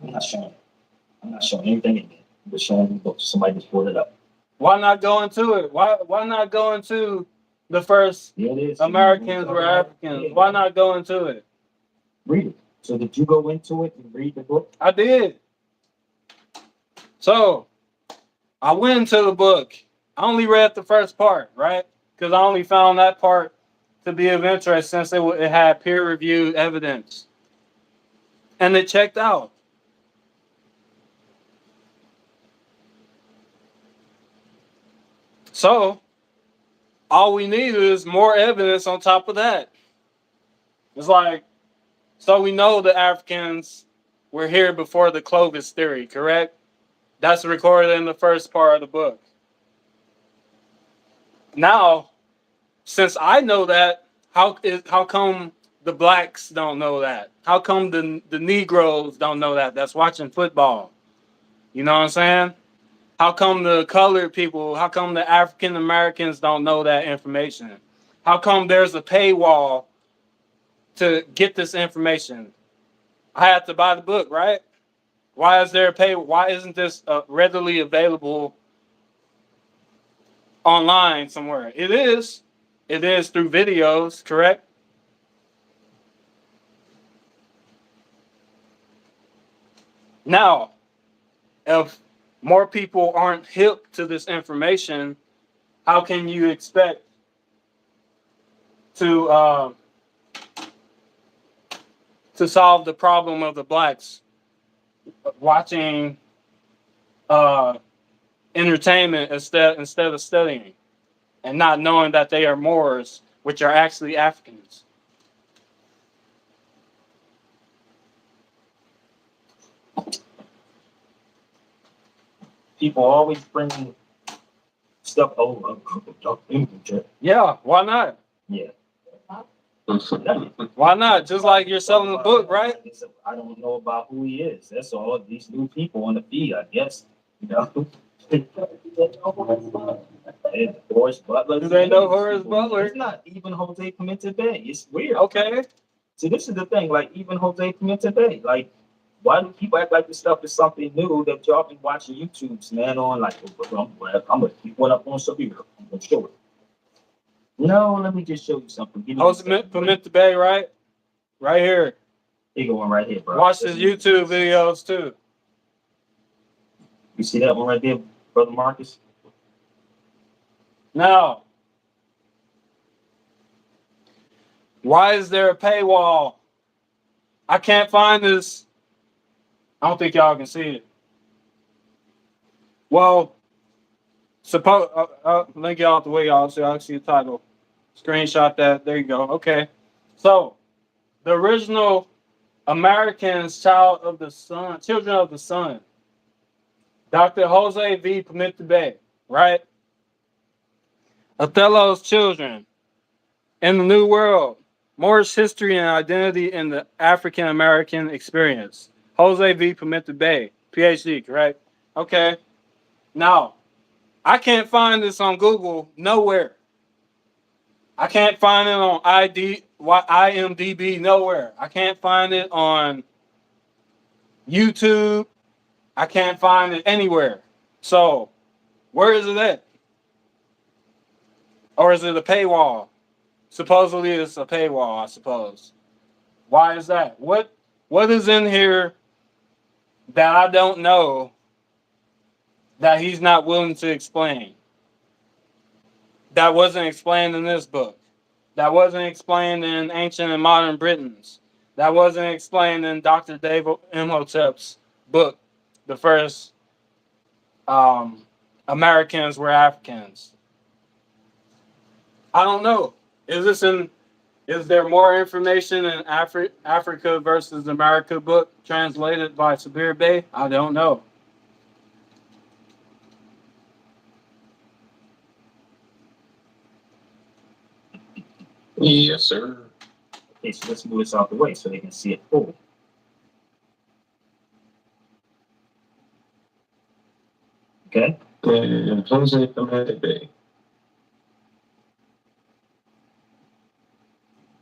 Speaker 2: I'm not showing anything in there. I'm just showing you books. Somebody just brought it up.
Speaker 1: Why not go into it? Why not go into the first
Speaker 2: Yeah, it is.
Speaker 1: Americans were Africans? Why not go into it?
Speaker 2: Read it. So did you go into it and read the book?
Speaker 1: I did. So I went into the book. I only read the first part, right? Because I only found that part to be of interest since it had peer-reviewed evidence. And it checked out. So all we need is more evidence on top of that. It's like, so we know the Africans were here before the Clovis theory, correct? That's recorded in the first part of the book. Now, since I know that, how come the blacks don't know that? How come the Negroes don't know that? That's watching football. You know what I'm saying? How come the colored people, how come the African Americans don't know that information? How come there's a paywall to get this information? I had to buy the book, right? Why is there a pay? Why isn't this readily available online somewhere? It is. It is through videos, correct? Now, if more people aren't hip to this information, how can you expect to solve the problem of the blacks watching entertainment instead of studying and not knowing that they are Moors, which are actually Africans?
Speaker 2: People always bring stuff over.
Speaker 1: Yeah, why not?
Speaker 2: Yeah.
Speaker 1: Why not? Just like you're selling a book, right?
Speaker 2: I don't know about who he is. That's all. These new people on the feed, I guess. You know. And Horace Butler.
Speaker 1: Do they know Horace Butler?
Speaker 2: It's not even Jose Clemente Bay. It's weird.
Speaker 1: Okay.
Speaker 2: See, this is the thing. Like even Jose Clemente Bay. Like, why do people act like this stuff is something new that y'all been watching YouTube's, man? On like, I'm gonna keep one up on Sabir. I'm gonna show it. No, let me just show you something. Give me
Speaker 1: Jose Clemente Bay, right? Right here.
Speaker 2: Here go one right here, bro.
Speaker 1: Watch his YouTube videos too.
Speaker 2: You see that one right there, brother Marcus?
Speaker 1: Now, why is there a paywall? I can't find this. I don't think y'all can see it. Well, suppose let me get out the way, y'all, so y'all can see the title. Screenshot that. There you go. Okay. So, the original Americans, Children of the Sun, Dr. Jose V. Clemente Bay, right? Othello's Children in the New World, Moorish History and Identity in the African American Experience. Jose V. Clemente Bay, PhD, correct? Okay. Now, I can't find this on Google nowhere. I can't find it on IMDb nowhere. I can't find it on YouTube. I can't find it anywhere. So, where is it at? Or is it a paywall? Supposedly it's a paywall, I suppose. Why is that? What is in here that I don't know that he's not willing to explain? That wasn't explained in this book. That wasn't explained in Ancient and Modern Britons. That wasn't explained in Dr. David Imhotep's book, the first Americans were Africans. I don't know. Is there more information in Africa versus America book translated by Sabir Bey? I don't know.
Speaker 4: Yes, sir.
Speaker 2: Okay, so let's move this out the way so they can see it full. Okay.
Speaker 4: And Jose Clemente Bay.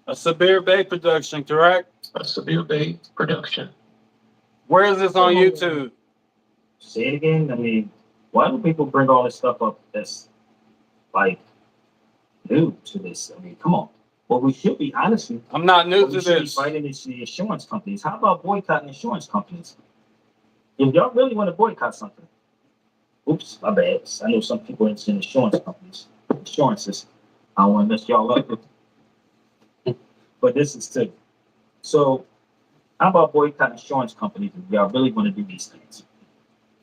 Speaker 1: A Sabir Bey production, correct?
Speaker 4: A Sabir Bay production.
Speaker 1: Where is this on YouTube?
Speaker 2: Say it again. I mean, Why do people bring all this stuff up that's like new to this? I mean, come on. Well, we should be honestly.
Speaker 1: I'm not new
Speaker 2: What
Speaker 1: to
Speaker 2: we should be
Speaker 1: this.
Speaker 2: fighting is the insurance companies. How about boycotting insurance companies? If y'all really want to boycott something, oops, my bad. I know some people in insurance companies, insurances. I don't want to mess y'all up. But this is too. So, how about boycott insurance companies if y'all really want to do these things?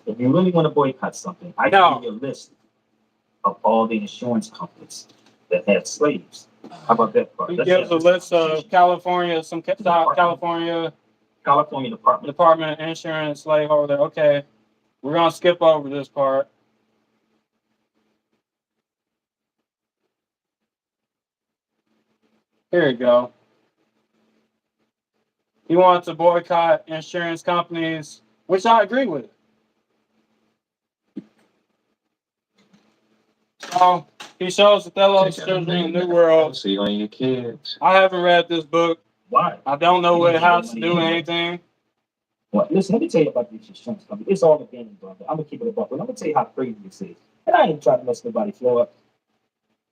Speaker 2: If you really want to boycott something, I can give you a list of all the insurance companies that have slaves. How about that part?
Speaker 1: He
Speaker 2: Let's
Speaker 1: gives
Speaker 2: have
Speaker 1: a
Speaker 2: this
Speaker 1: list of
Speaker 2: conversation.
Speaker 1: California, some California
Speaker 2: California Department.
Speaker 1: Department of Insurance slaveholder. Okay, we're gonna skip over this part. Here you go. He wants to boycott insurance companies, which I agree with. So he shows Othello's children in the New World.
Speaker 4: See on your kids.
Speaker 1: I haven't read this book.
Speaker 2: Why?
Speaker 1: I don't know what it has to do with anything.
Speaker 2: Well, listen, let me tell you about these insurance companies. It's all opinion, brother. I'm gonna keep it a buck, but I'm gonna tell you how crazy this is. And I ain't trying to mess nobody floor up.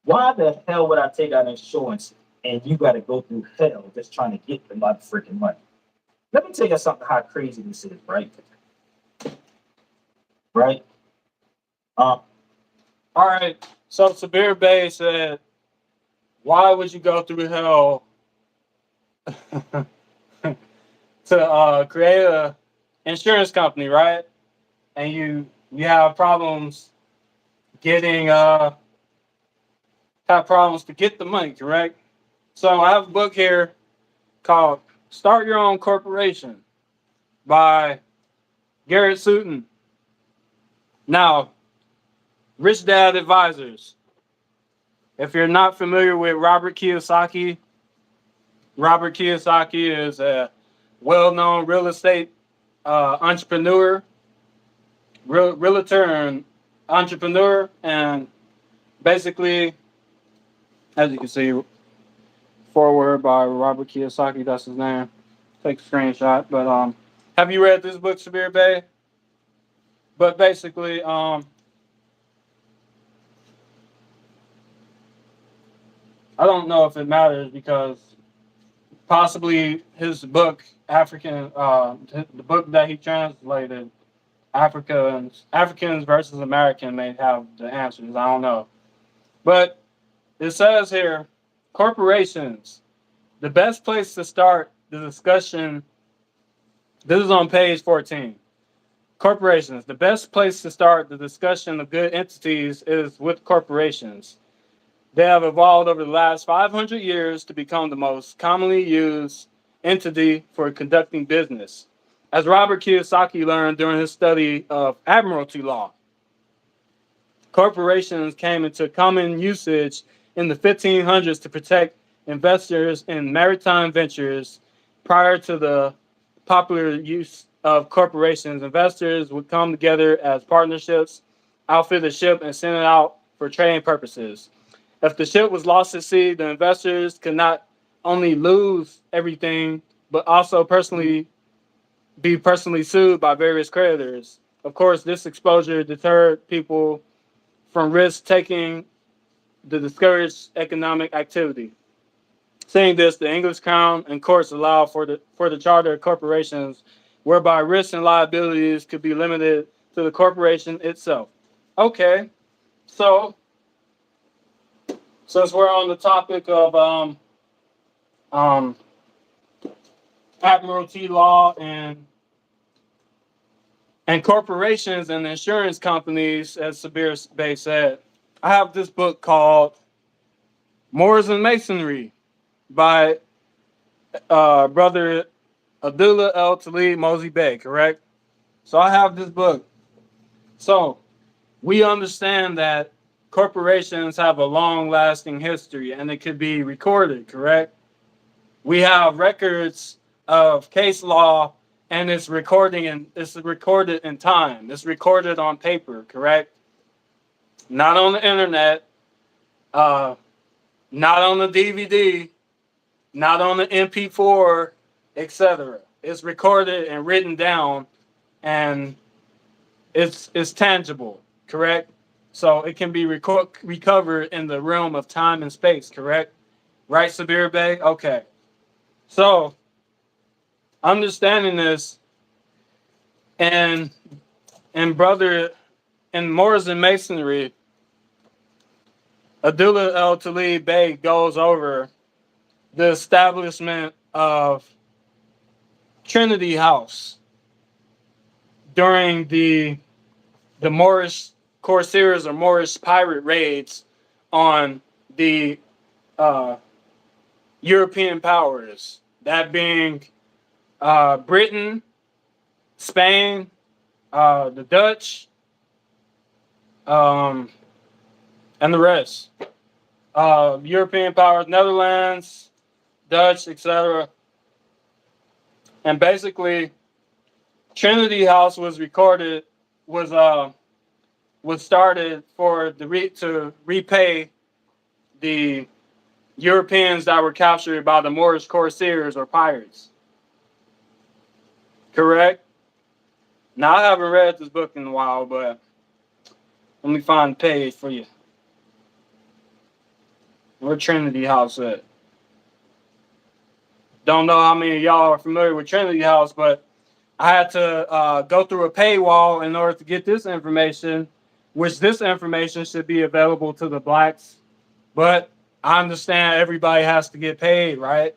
Speaker 2: Why the hell would I take out insurance and you got to go through hell just trying to get the freaking money? Let me tell you something how crazy this is, right? Right?
Speaker 1: All right. So Sabir Bey said, "Why would you go through hell to create a insurance company, right? And you have problems getting have problems to get the money, correct? So I have a book here called Start Your Own Corporation by Garrett Sutton. Now, Rich Dad Advisors. If you're not familiar with Robert Kiyosaki is a well-known real estate entrepreneur, realtor and entrepreneur, and basically, as you can see, forward by Robert Kiyosaki, that's his name. Take a screenshot. But have you read this book, Sabir Bey? But basically, I don't know if it matters because possibly his book, the book that he translated, Africans versus American, may have the answers. I don't know. But it says here, corporations, the best place to start the discussion. This is on page 14. Corporations, the best place to start the discussion of good entities is with corporations. They have evolved over the last 500 years to become the most commonly used entity for conducting business. As Robert Kiyosaki learned during his study of admiralty law, corporations came into common usage in the 1500s to protect investors in maritime ventures. Prior to the popular use of corporations, investors would come together as partnerships, outfit a ship, and send it out for trading purposes. If the ship was lost at sea, the investors could not only lose everything, but also be personally sued by various creditors. Of course, this exposure deterred people from risk-taking to discourage economic activity. Saying this, the English Crown and courts allow for the charter of corporations, whereby risks and liabilities could be limited to the corporation itself. Okay, so since we're on the topic of admiralty law and corporations and insurance companies, as Sabir Bey said, I have this book called Moors and Masonry by brother Abdullah El Talib Mosey Bey, correct? So I have this book. So we understand that corporations have a long-lasting history and it could be recorded, correct? We have records of case law and it's recorded in time. It's recorded on paper, correct? Not on the internet, not on the DVD, not on the MP4, etc. It's recorded and written down, and it's tangible. correct? So it can be recovered in the realm of time and space, correct? Right, Sabir Bey? Okay. So, understanding this, and brother, in Moors and Masonry, Abdullah El-Talib Bey goes over the establishment of Trinity House during the Moorish corsairs or Moorish pirate raids on the European powers, that being Britain, Spain, the Dutch, and the rest. European powers, Netherlands, Dutch, etc. And basically, Trinity House was started for to repay the Europeans that were captured by the Moorish corsairs or pirates. Correct? Now, I haven't read this book in a while, but let me find the page for you. Where Trinity House at? Don't know how many of y'all are familiar with Trinity House, but I had to go through a paywall in order to get this information, which this information should be available to the blacks. But I understand everybody has to get paid, right?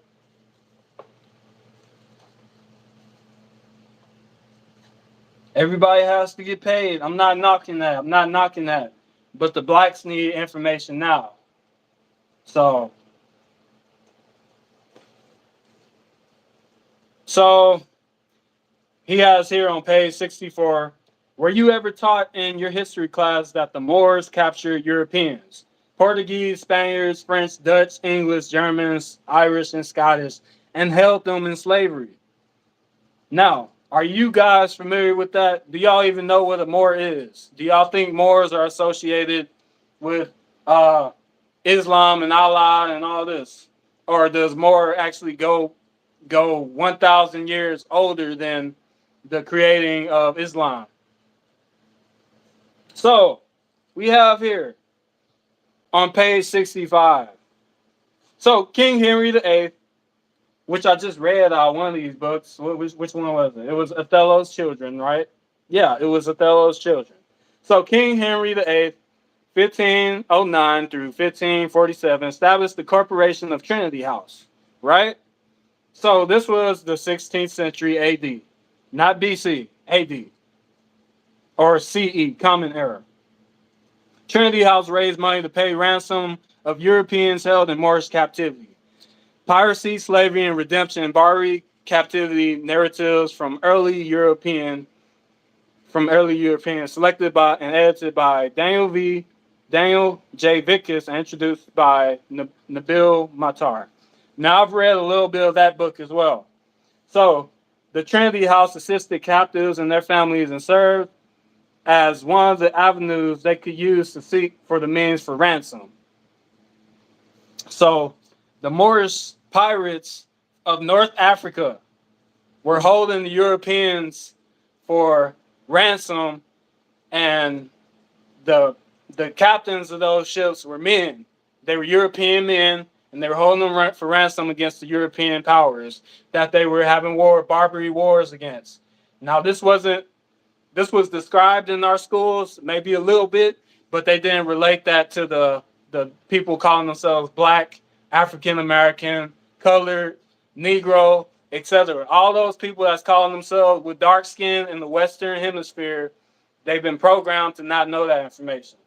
Speaker 1: Everybody has to get paid. I'm not knocking that. But the blacks need information now. So he has here on page 64, were you ever taught in your history class that the Moors captured Europeans? Portuguese, Spaniards, French, Dutch, English, Germans, Irish, and Scottish, and held them in slavery. Now, are you guys familiar with that? Do y'all even know what a Moor is? Do y'all think Moors are associated with Islam and Allah and all this? Or does Moor actually go 1,000 years older than the creating of Islam? So, we have here on page 65. So, King Henry VIII, which I just read one of these books. Which one was it? It was Othello's Children, right? Yeah, it was Othello's Children. So, King Henry VIII, 1509 through 1547, established the Corporation of Trinity House, right? So, this was the 16th century AD, not BC, AD, or CE, Common Era. Trinity House raised money to pay ransom of Europeans held in Moorish captivity. Piracy, slavery, and redemption in Barbary captivity narratives from early European, selected by and edited by Daniel J. Vickus, and introduced by Nabil Matar. Now, I've read a little bit of that book as well. So, the Trinity House assisted captives and their families and served as one of the avenues they could use to seek for the means for ransom. So, the Moorish pirates of North Africa were holding the Europeans for ransom, and the captains of those ships were men. They were European men, and they were holding them for ransom against the European powers that they were having Barbary wars against. Now, this was described in our schools, maybe a little bit, but they didn't relate that to the people calling themselves Black, African-American, colored, Negro, etc. All those people that's calling themselves with dark skin in the Western Hemisphere, they've been programmed to not know that information.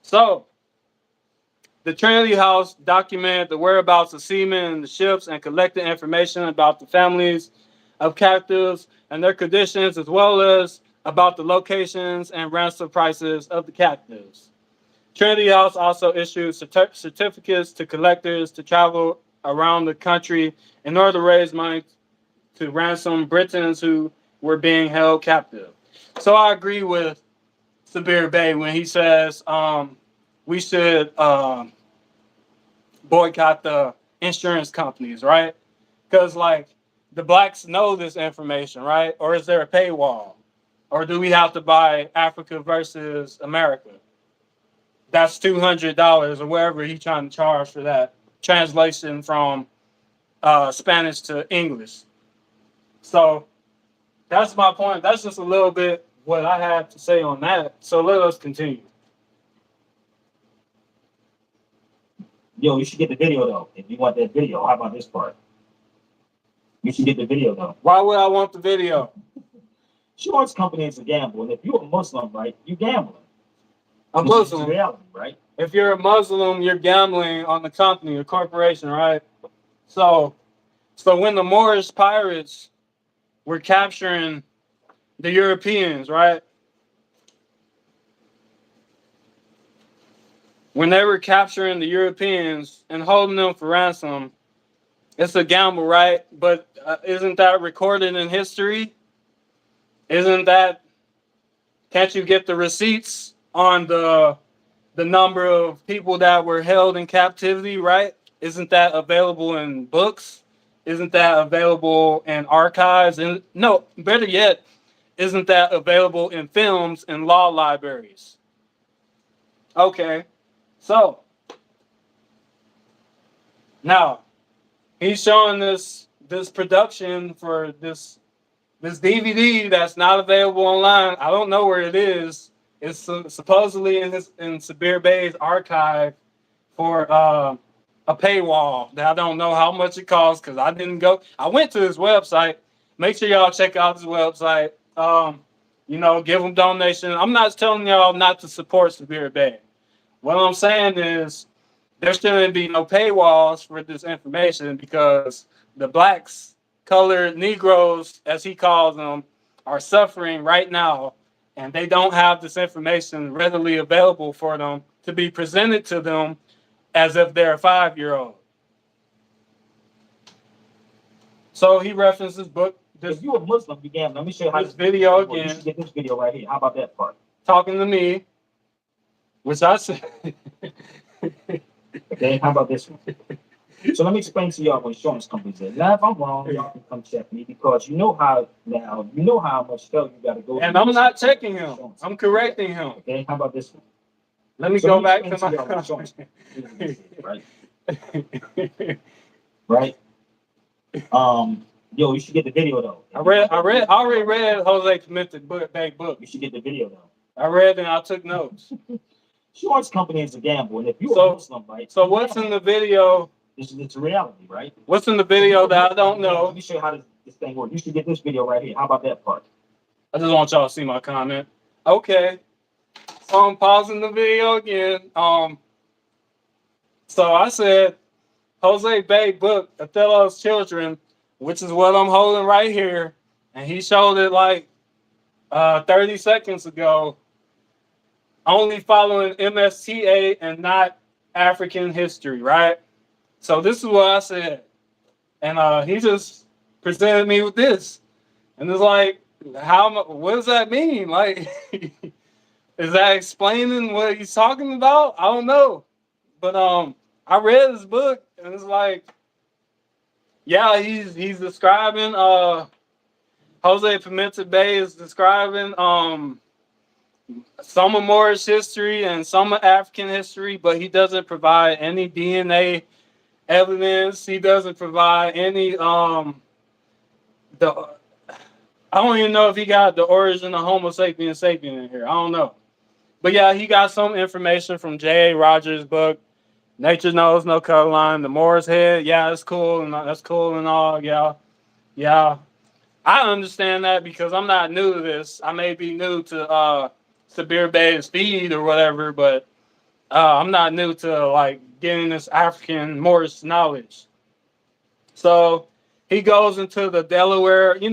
Speaker 1: So, the Trinity House documented the whereabouts of seamen and the ships and collected information about the families of captives and their conditions, as well as about the locations and ransom prices of the captives. Trinity House also issued certificates to collectors to travel around the country in order to raise money to ransom Britons who were being held captive. So I agree with Sabir Bey when he says we should boycott the insurance companies, right? Because, like, the blacks know this information, right? Or is there a paywall? Or do we have to buy Africa versus America? That's $200 or whatever he's trying to charge for that translation from Spanish to English. So that's my point. That's just a little bit what I have to say on that. So let us continue.
Speaker 2: Yo, you should get the video though. If you want that video, how about this part? You should get the video though.
Speaker 1: Why would I want the video?
Speaker 2: Insurance companies are gambling. If you're a Muslim, right, you gambling.
Speaker 1: A
Speaker 2: This is
Speaker 1: Muslim.
Speaker 2: reality, right?
Speaker 1: If you're a Muslim, you're gambling on the company, a corporation, right? So when the Moorish pirates were capturing the Europeans, right? When they were capturing the Europeans and holding them for ransom, it's a gamble, right? But isn't that recorded in history? Isn't that, can't you get the receipts on the number of people that were held in captivity, right? Isn't that available in books? Isn't that available in archives? And no, better yet, isn't that available in films and law libraries? Okay, so now he's showing this production for this DVD that's not available online. I don't know where it is. It's supposedly in Sabir Bey's archive for a paywall that I don't know how much it costs because I didn't go. I went to his website. Make sure y'all check out his website. Give him donation. I'm not telling y'all not to support Sabir Bey. What I'm saying is there shouldn't be no paywalls for this information because the blacks, colored Negroes, as he calls them, are suffering right now, and they don't have this information readily available for them to be presented to them as if they're a 5-year-old. So he referenced this book.
Speaker 2: If you're a Muslim, you gambling. Let me show you how
Speaker 1: this video again.
Speaker 2: You should get this video right here. How about that part?
Speaker 1: Talking to me, which I said.
Speaker 2: Okay, how about this one? So let me explain to y'all what insurance companies are. Now, if I'm wrong, y'all can come check me because you know how much hell you got to go.
Speaker 1: And I'm not checking him. I'm correcting him.
Speaker 2: Okay, how about this one?
Speaker 1: Let me go back to my
Speaker 2: insurance. Right. Yo, you should get the video though.
Speaker 1: I already read Jose Pimentel's book.
Speaker 2: You should get the video though.
Speaker 1: I read and I took notes.
Speaker 2: Insurance companies are gamble, and if you're a Muslim, right?
Speaker 1: So what's in the video?
Speaker 2: It's reality, right?
Speaker 1: What's in the video that I don't know?
Speaker 2: Let me show you how this thing works. You should get this video right here. How about that part?
Speaker 1: I just want y'all to see my comment. Okay. So I'm pausing the video again. So I said Jose Bey book, Othello's Children, which is what I'm holding right here, and he showed it like 30 seconds ago. Only following MSTA and not African history, right? So this is what I said. And he just presented me with this. And it's like, what does that mean? Like, is that explaining what he's talking about? I don't know. But I read his book and it's like, yeah, he's describing Jose Pimentel Bey is describing some of Moorish history and some of African history, but he doesn't provide any DNA evidence. He doesn't provide any I don't even know if he got the origin of Homo sapiens sapien in here. I don't know. But yeah, he got some information from J.A. Rogers' book, Nature Knows No Color Line, The Moor's Head. Yeah, that's cool and all. Yeah. I understand that because I'm not new to this. I may be new to Sabir Bey's feed or whatever, but I'm not new to like getting this African-Moorish knowledge. So he goes into the Delaware, he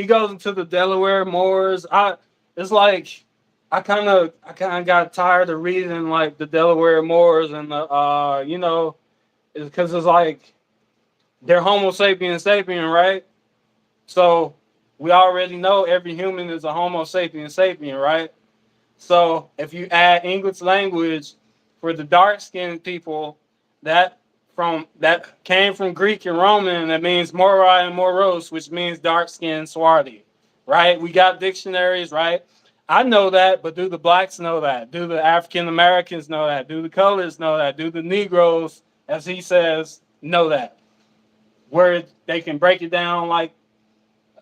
Speaker 1: goes into the Delaware Moors. It's like I kind of got tired of reading like the Delaware Moors and the because it's like they're Homo sapiens sapien, right? So we already know every human is a Homo sapiens sapien, right? So if you add English language for the dark-skinned people, that came from Greek and Roman, that means Morai and Moros, which means dark-skinned, swarthy. right? We got dictionaries, right? I know that, but do the blacks know that? Do the African Americans know that? Do the colors know that? Do the Negroes, as he says, know that? Where they can break it down like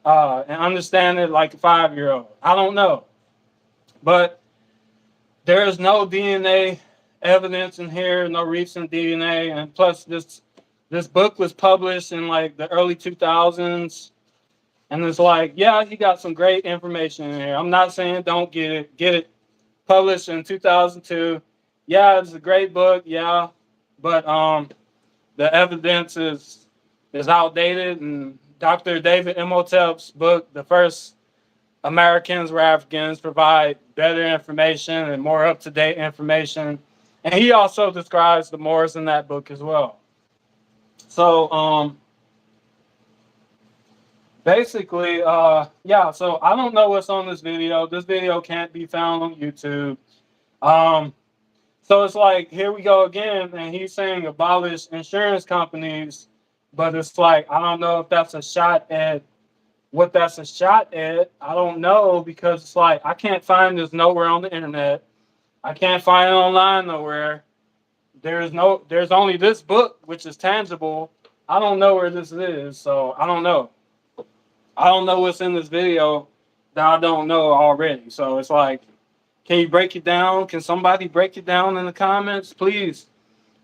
Speaker 1: and understand it like a 5-year-old. I don't know, but there is no DNA evidence in here, no recent DNA, and plus this book was published in like the early 2000s. And it's like, yeah, he got some great information in here. I'm not saying don't get it. Get it published in 2002. Yeah, it's a great book. Yeah, but the evidence is outdated. And Dr. David Imhotep's book, The First Americans Were Africans, provide better information and more up-to-date information. And he also describes the Moors in that book as well. So basically, yeah, so I don't know what's on this video. This video can't be found on YouTube. So it's like, here we go again, and he's saying abolish insurance companies, but it's like, I don't know if that's a shot at what that's a shot at. I don't know, because it's like, I can't find this nowhere on the internet. I can't find it online nowhere. There's only this book, which is tangible. I don't know where this is, so I don't know. I don't know what's in this video that I don't know already. So it's like, can you break it down? Can somebody break it down in the comments? Please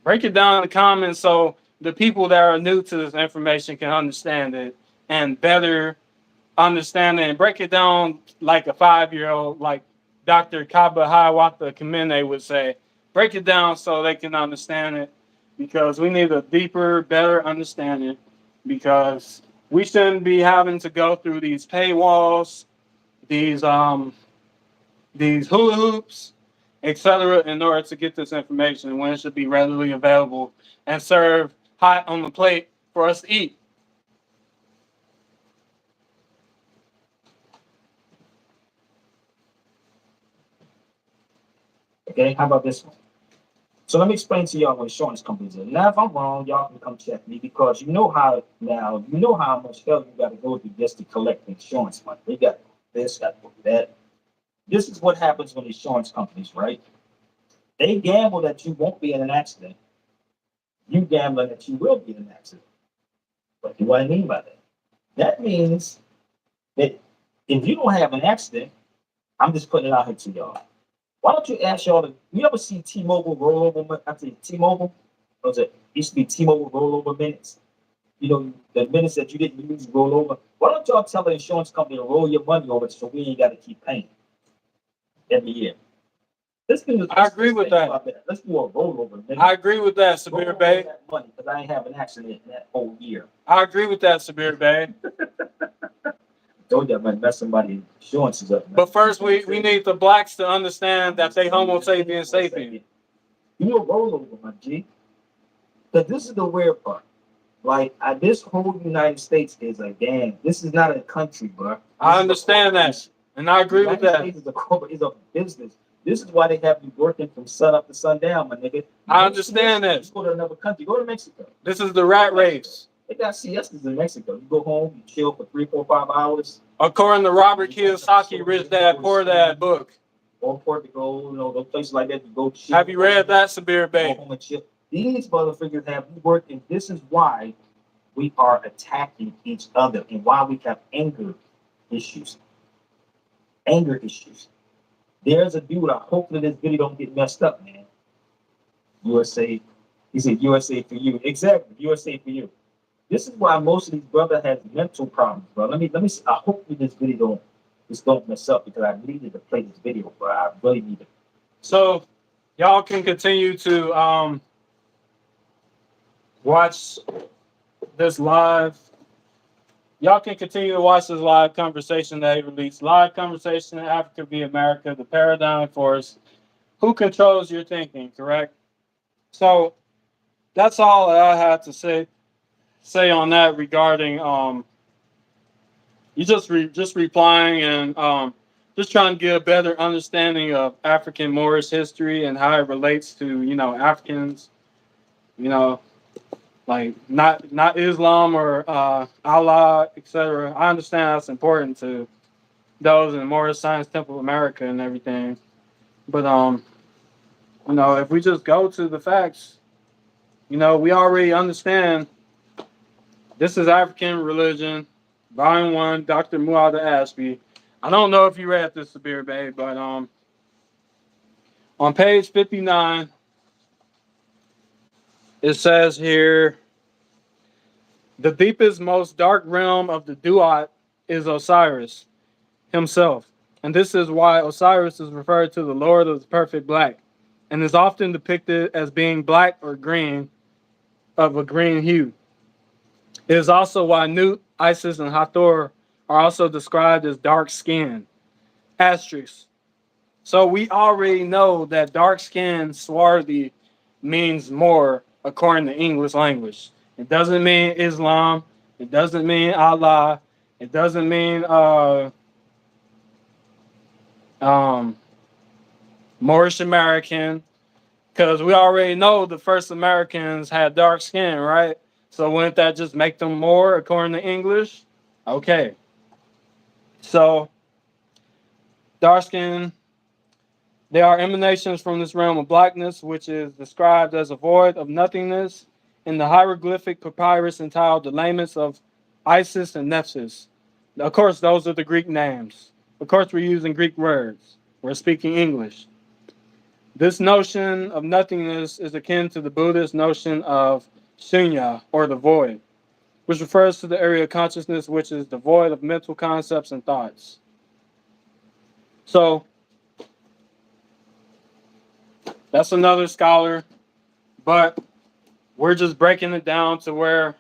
Speaker 1: break it down in the comments so the people that are new to this information can understand it and better understand it and break it down like a 5-year-old, like Dr. Kaba Hiawatha Kamene would say. Break it down so they can understand it, because we need a deeper, better understanding, because we shouldn't be having to go through these paywalls, these hula hoops, etc., in order to get this information when it should be readily available and served hot on the plate for us to eat.
Speaker 2: Okay, how about this one? So let me explain to y'all what insurance companies are. Now, if I'm wrong, y'all can come check me, because you know how much hell you got to go through just to collect insurance money. They got this, got that. This is what happens with insurance companies, right? They gamble that you won't be in an accident. You gamble that you will be in an accident. What do I mean by that? That means that if you don't have an accident, I'm just putting it out here to y'all. Why don't you ask y'all to, you ever see T-Mobile rollover, I think T-Mobile, or it used to be T-Mobile rollover minutes? You know, the minutes that you didn't use roll over. Why don't y'all tell the insurance company to roll your money over so we ain't got to keep paying every year?
Speaker 1: I agree with that.
Speaker 2: Let's do a rollover.
Speaker 1: I agree with that, Sabir Bey.
Speaker 2: Money, because I ain't have an accident in that whole year.
Speaker 1: I agree with that, Sabir Bey.
Speaker 2: Told you I might mess somebody's insurances up. Man.
Speaker 1: But first, we need the blacks to understand that they Homo sapiens sapien.
Speaker 2: You a rollover, my G. Because this is the weird part. Like, this whole United States is a game. This is not a country, bro.
Speaker 1: I understand that, and I agree with that.
Speaker 2: States is a business. This is why they have you working from sun up to sundown, my nigga.
Speaker 1: I understand that.
Speaker 2: You go to another country. Go to Mexico.
Speaker 1: This is the rat race.
Speaker 2: They got siestas in Mexico. You go home, you chill for 3, 4, 5 hours.
Speaker 1: According to Robert Kiyosaki, Rich Dad Poor Dad book.
Speaker 2: Or Portugal, you know, those places like that. You go chill.
Speaker 1: Have you read that, Sabir Bey?
Speaker 2: Go home and chill. These motherfuckers have you working. This is why we are attacking each other and why we have anger issues. Anger issues. There's a dude, hopefully this video don't get messed up, man. USA, he said USA for you. Exactly, USA for you. This is why most of these brothers have mental problems, bro. Let me I hope this video don't mess up, because I needed to play this video, bro. I really need it.
Speaker 1: So y'all can continue to watch this live. Y'all can continue to watch this live conversation that he released. Live conversation in Africa v. America, the paradigm force. Who controls your thinking, correct? So that's all that I had to say on that regarding you just replying and just trying to get a better understanding of African-Moorish history and how it relates to, you know, Africans, you know, like not Islam or Allah, etc. I understand that's important to those in Moorish Science Temple America and everything. But you know, if we just go to the facts, you know, we already understand this is African Religion, Volume 1, Dr. Muad Ashby. I don't know if you read this, Sabir Bey, but on page 59, it says here, the deepest, most dark realm of the Duat is Osiris himself. And this is why Osiris is referred to the Lord of the Perfect Black and is often depicted as being black or green, of a green hue. It is also why Nut, Isis, and Hathor are also described as dark skinned. Asterisk. So we already know that dark skinned, swarthy means more according to English language. It doesn't mean Islam. It doesn't mean Allah. It doesn't mean Moorish American. Because we already know the first Americans had dark skin, right? So wouldn't that just make them more according to English? Okay. So dark skin, they are emanations from this realm of blackness, which is described as a void of nothingness in the hieroglyphic papyrus entitled The Laments of Isis and Nephthys. Of course, those are the Greek names. Of course, we're using Greek words. We're speaking English. This notion of nothingness is akin to the Buddhist notion of shunya, or the void, which refers to the area of consciousness which is devoid of mental concepts and thoughts. So, that's another scholar, but we're just breaking it down to where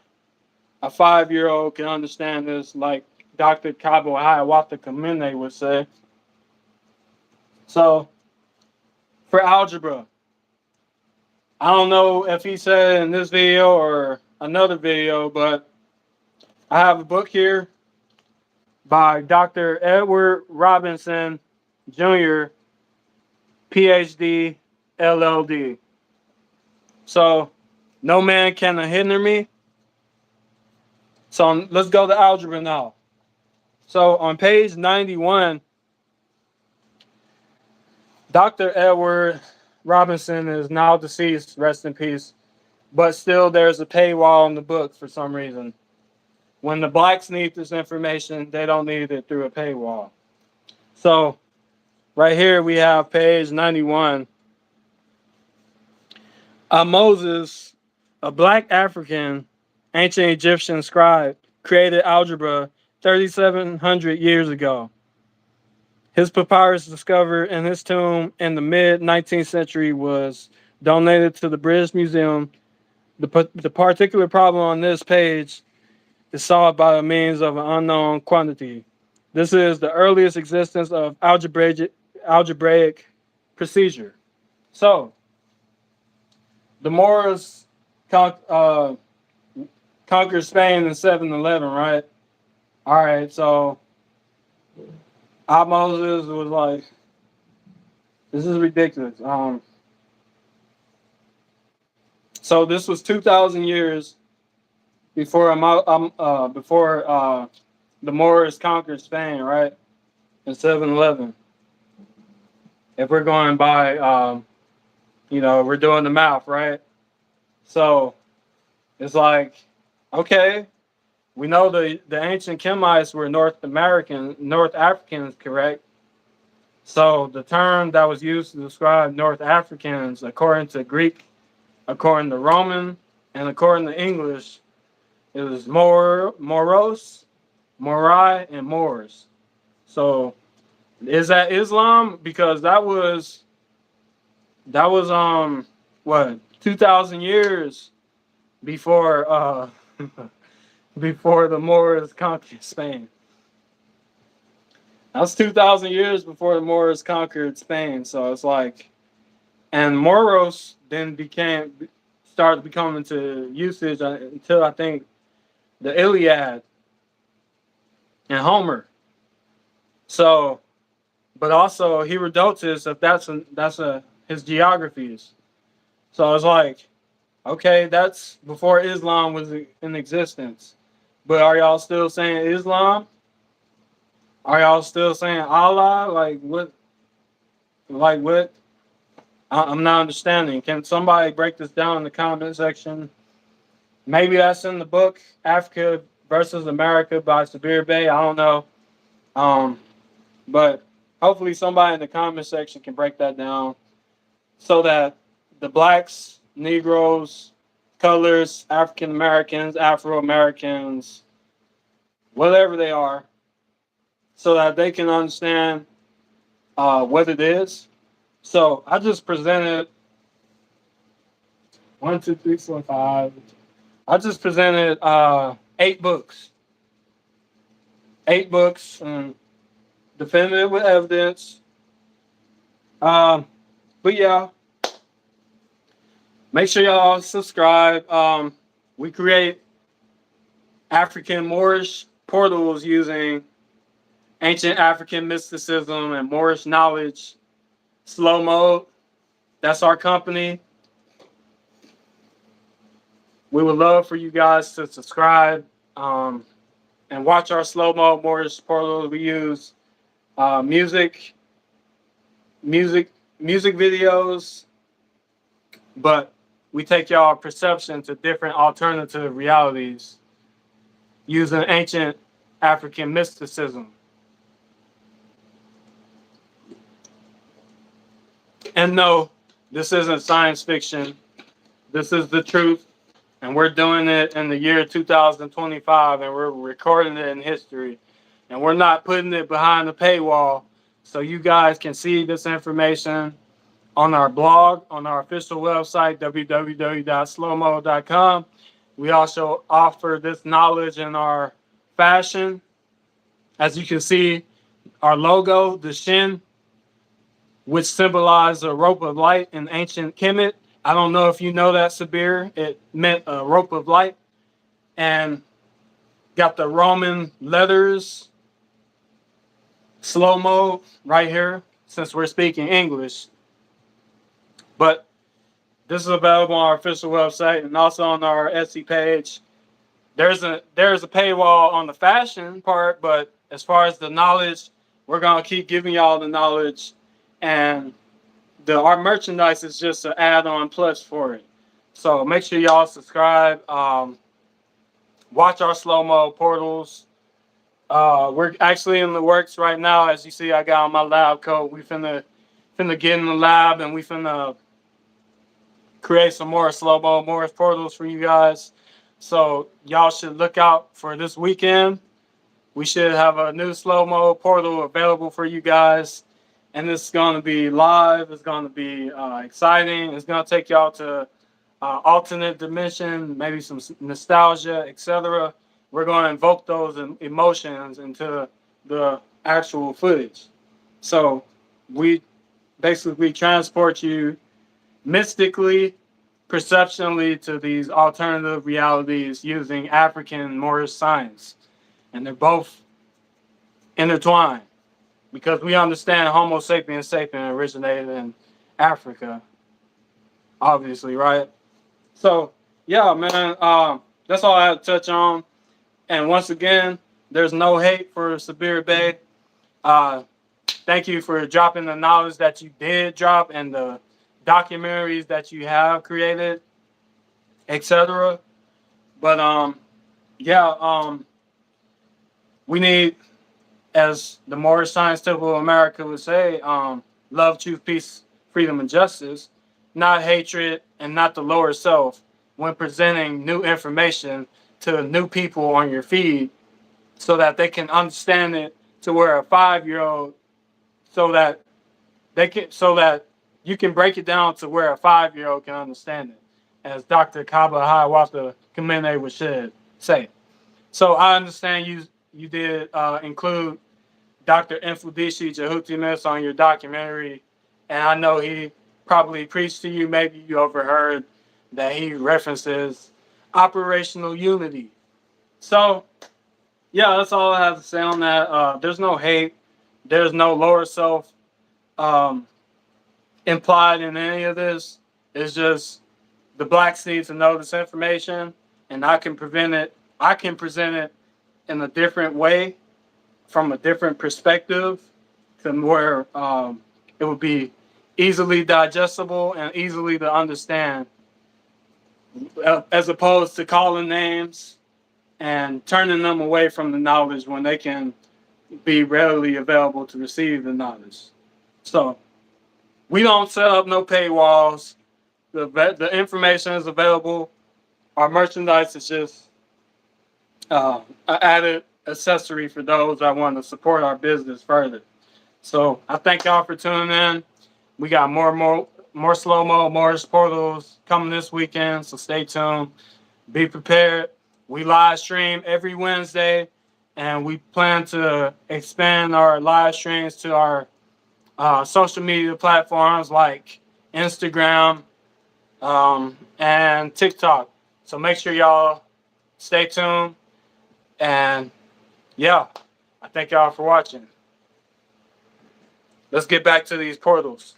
Speaker 1: a 5-year-old can understand this, like Dr. Cabo Hiawatha Kamene would say. So, for algebra, I don't know if he said in this video or another video, but I have a book here by Dr. Edward Robinson Jr., PhD, LLD. So, no man can hinder me. So, let's go to algebra now. So, on page 91, Dr. Edward Robinson is now deceased, rest in peace, but still there's a paywall in the book for some reason. When the blacks need this information, they don't need it through a paywall. So, right here we have page 91. Moses, a black African, ancient Egyptian scribe, created algebra 3,700 years ago. His papyrus discovered in his tomb in the mid-19th century was donated to the British Museum. The particular problem on this page is solved by the means of an unknown quantity. This is the earliest existence of algebraic procedure. So, the Moors conquered Spain in 711, right? All right, so Moses was like, this is ridiculous. So this was 2,000 years before the Moors conquered Spain, right? In 711. If we're going by, we're doing the math, right? So it's like, okay, we know the ancient Kemites were North Africans, correct? So the term that was used to describe North Africans, according to Greek, according to Roman, and according to English, it was Moros, Morai, and Moors. So is that Islam? Because that was 2,000 years before before the Moors conquered Spain. That's 2,000 years before the Moors conquered Spain. So it's like, and Moros then started becoming into usage until I think the Iliad and Homer. So, but also Herodotus, if that's his geographies. So it's like, okay, that's before Islam was in existence. But are y'all still saying Islam? Are y'all still saying Allah? Like what? Like what? I'm not understanding. Can somebody break this down in the comment section? Maybe that's in the book Africa versus America by Sabir Bey. I don't know. But hopefully somebody in the comment section can break that down so that the blacks, Negroes, colors, African Americans, Afro Americans, whatever they are, so that they can understand what it is. So I just presented 1, 2, 3, 4, 5. I just presented 8 books. 8 books and defended it with evidence. But yeah, make sure y'all subscribe. We create African-Moorish portals using ancient African mysticism and Moorish knowledge. SLOWMOED, that's our company. We would love for you guys to subscribe and watch our slow-mo Moorish portals. We use music videos, but we take y'all perception to different alternative realities using ancient African mysticism. And no, this isn't science fiction. This is the truth. And we're doing it in the year 2025, and we're recording it in history. And we're not putting it behind the paywall, so you guys can see this information on our blog, on our official website, www.slowmoed.com. We also offer this knowledge in our fashion. As you can see, our logo, the shin, which symbolized a rope of light in ancient Kemet. I don't know if you know that, Sabir. It meant a rope of light. And got the Roman letters, slow-mo right here, since we're speaking English. But this is available on our official website and also on our Etsy page. There's a paywall on the fashion part, but as far as the knowledge, we're gonna keep giving y'all the knowledge, and our merchandise is just an add-on plus for it. So make sure y'all subscribe. Watch our slow-mo portals. We're actually in the works right now. As you see, I got on my lab coat. We finna get in the lab, and we finna create some more slow-mo Moorish portals for you guys. So y'all should look out for this weekend. We should have a new slow-mo portal available for you guys. And it's going to be live. It's going to be exciting. It's going to take y'all to alternate dimension, maybe some nostalgia, etc. We're going to invoke those emotions into the actual footage. So we basically transport you mystically, perceptionally to these alternative realities using African-Moorish science. And they're both intertwined because we understand Homo sapiens sapien originated in Africa, obviously, right? So, yeah, man, that's all I had to touch on. And once again, there's no hate for Sabir Bey. Thank you for dropping the knowledge that you did drop and the documentaries that you have created, etc. But we need, as the Moorish Science Temple of America would say, love, truth, peace, freedom, and justice, not hatred and not the lower self when presenting new information to new people on your feed so that they can understand it to where a 5-year-old, so that you can break it down to where a 5-year-old can understand it, as Dr. Kaba Hiawatha Kamene would say. So I understand you did include Dr. Mfudishi Jahutimus on your documentary, and I know he probably preached to you, maybe you overheard that he references operational unity. So, yeah, that's all I have to say on that. There's no hate. There's no lower self implied in any of this. It's just the blacks need to know this information, and I can present it in a different way from a different perspective to where it would be easily digestible and easily to understand, as opposed to calling names and turning them away from the knowledge when they can be readily available to receive the knowledge. So we don't set up no paywalls. The information is available. Our merchandise is just an added accessory for those that want to support our business further. So I thank y'all for tuning in. We got more slow-mo, more portals coming this weekend, so stay tuned. Be prepared. We live stream every Wednesday, and we plan to expand our live streams to our social media platforms like Instagram and TikTok. So make sure y'all stay tuned. And yeah, I thank y'all for watching. Let's get back to these portals.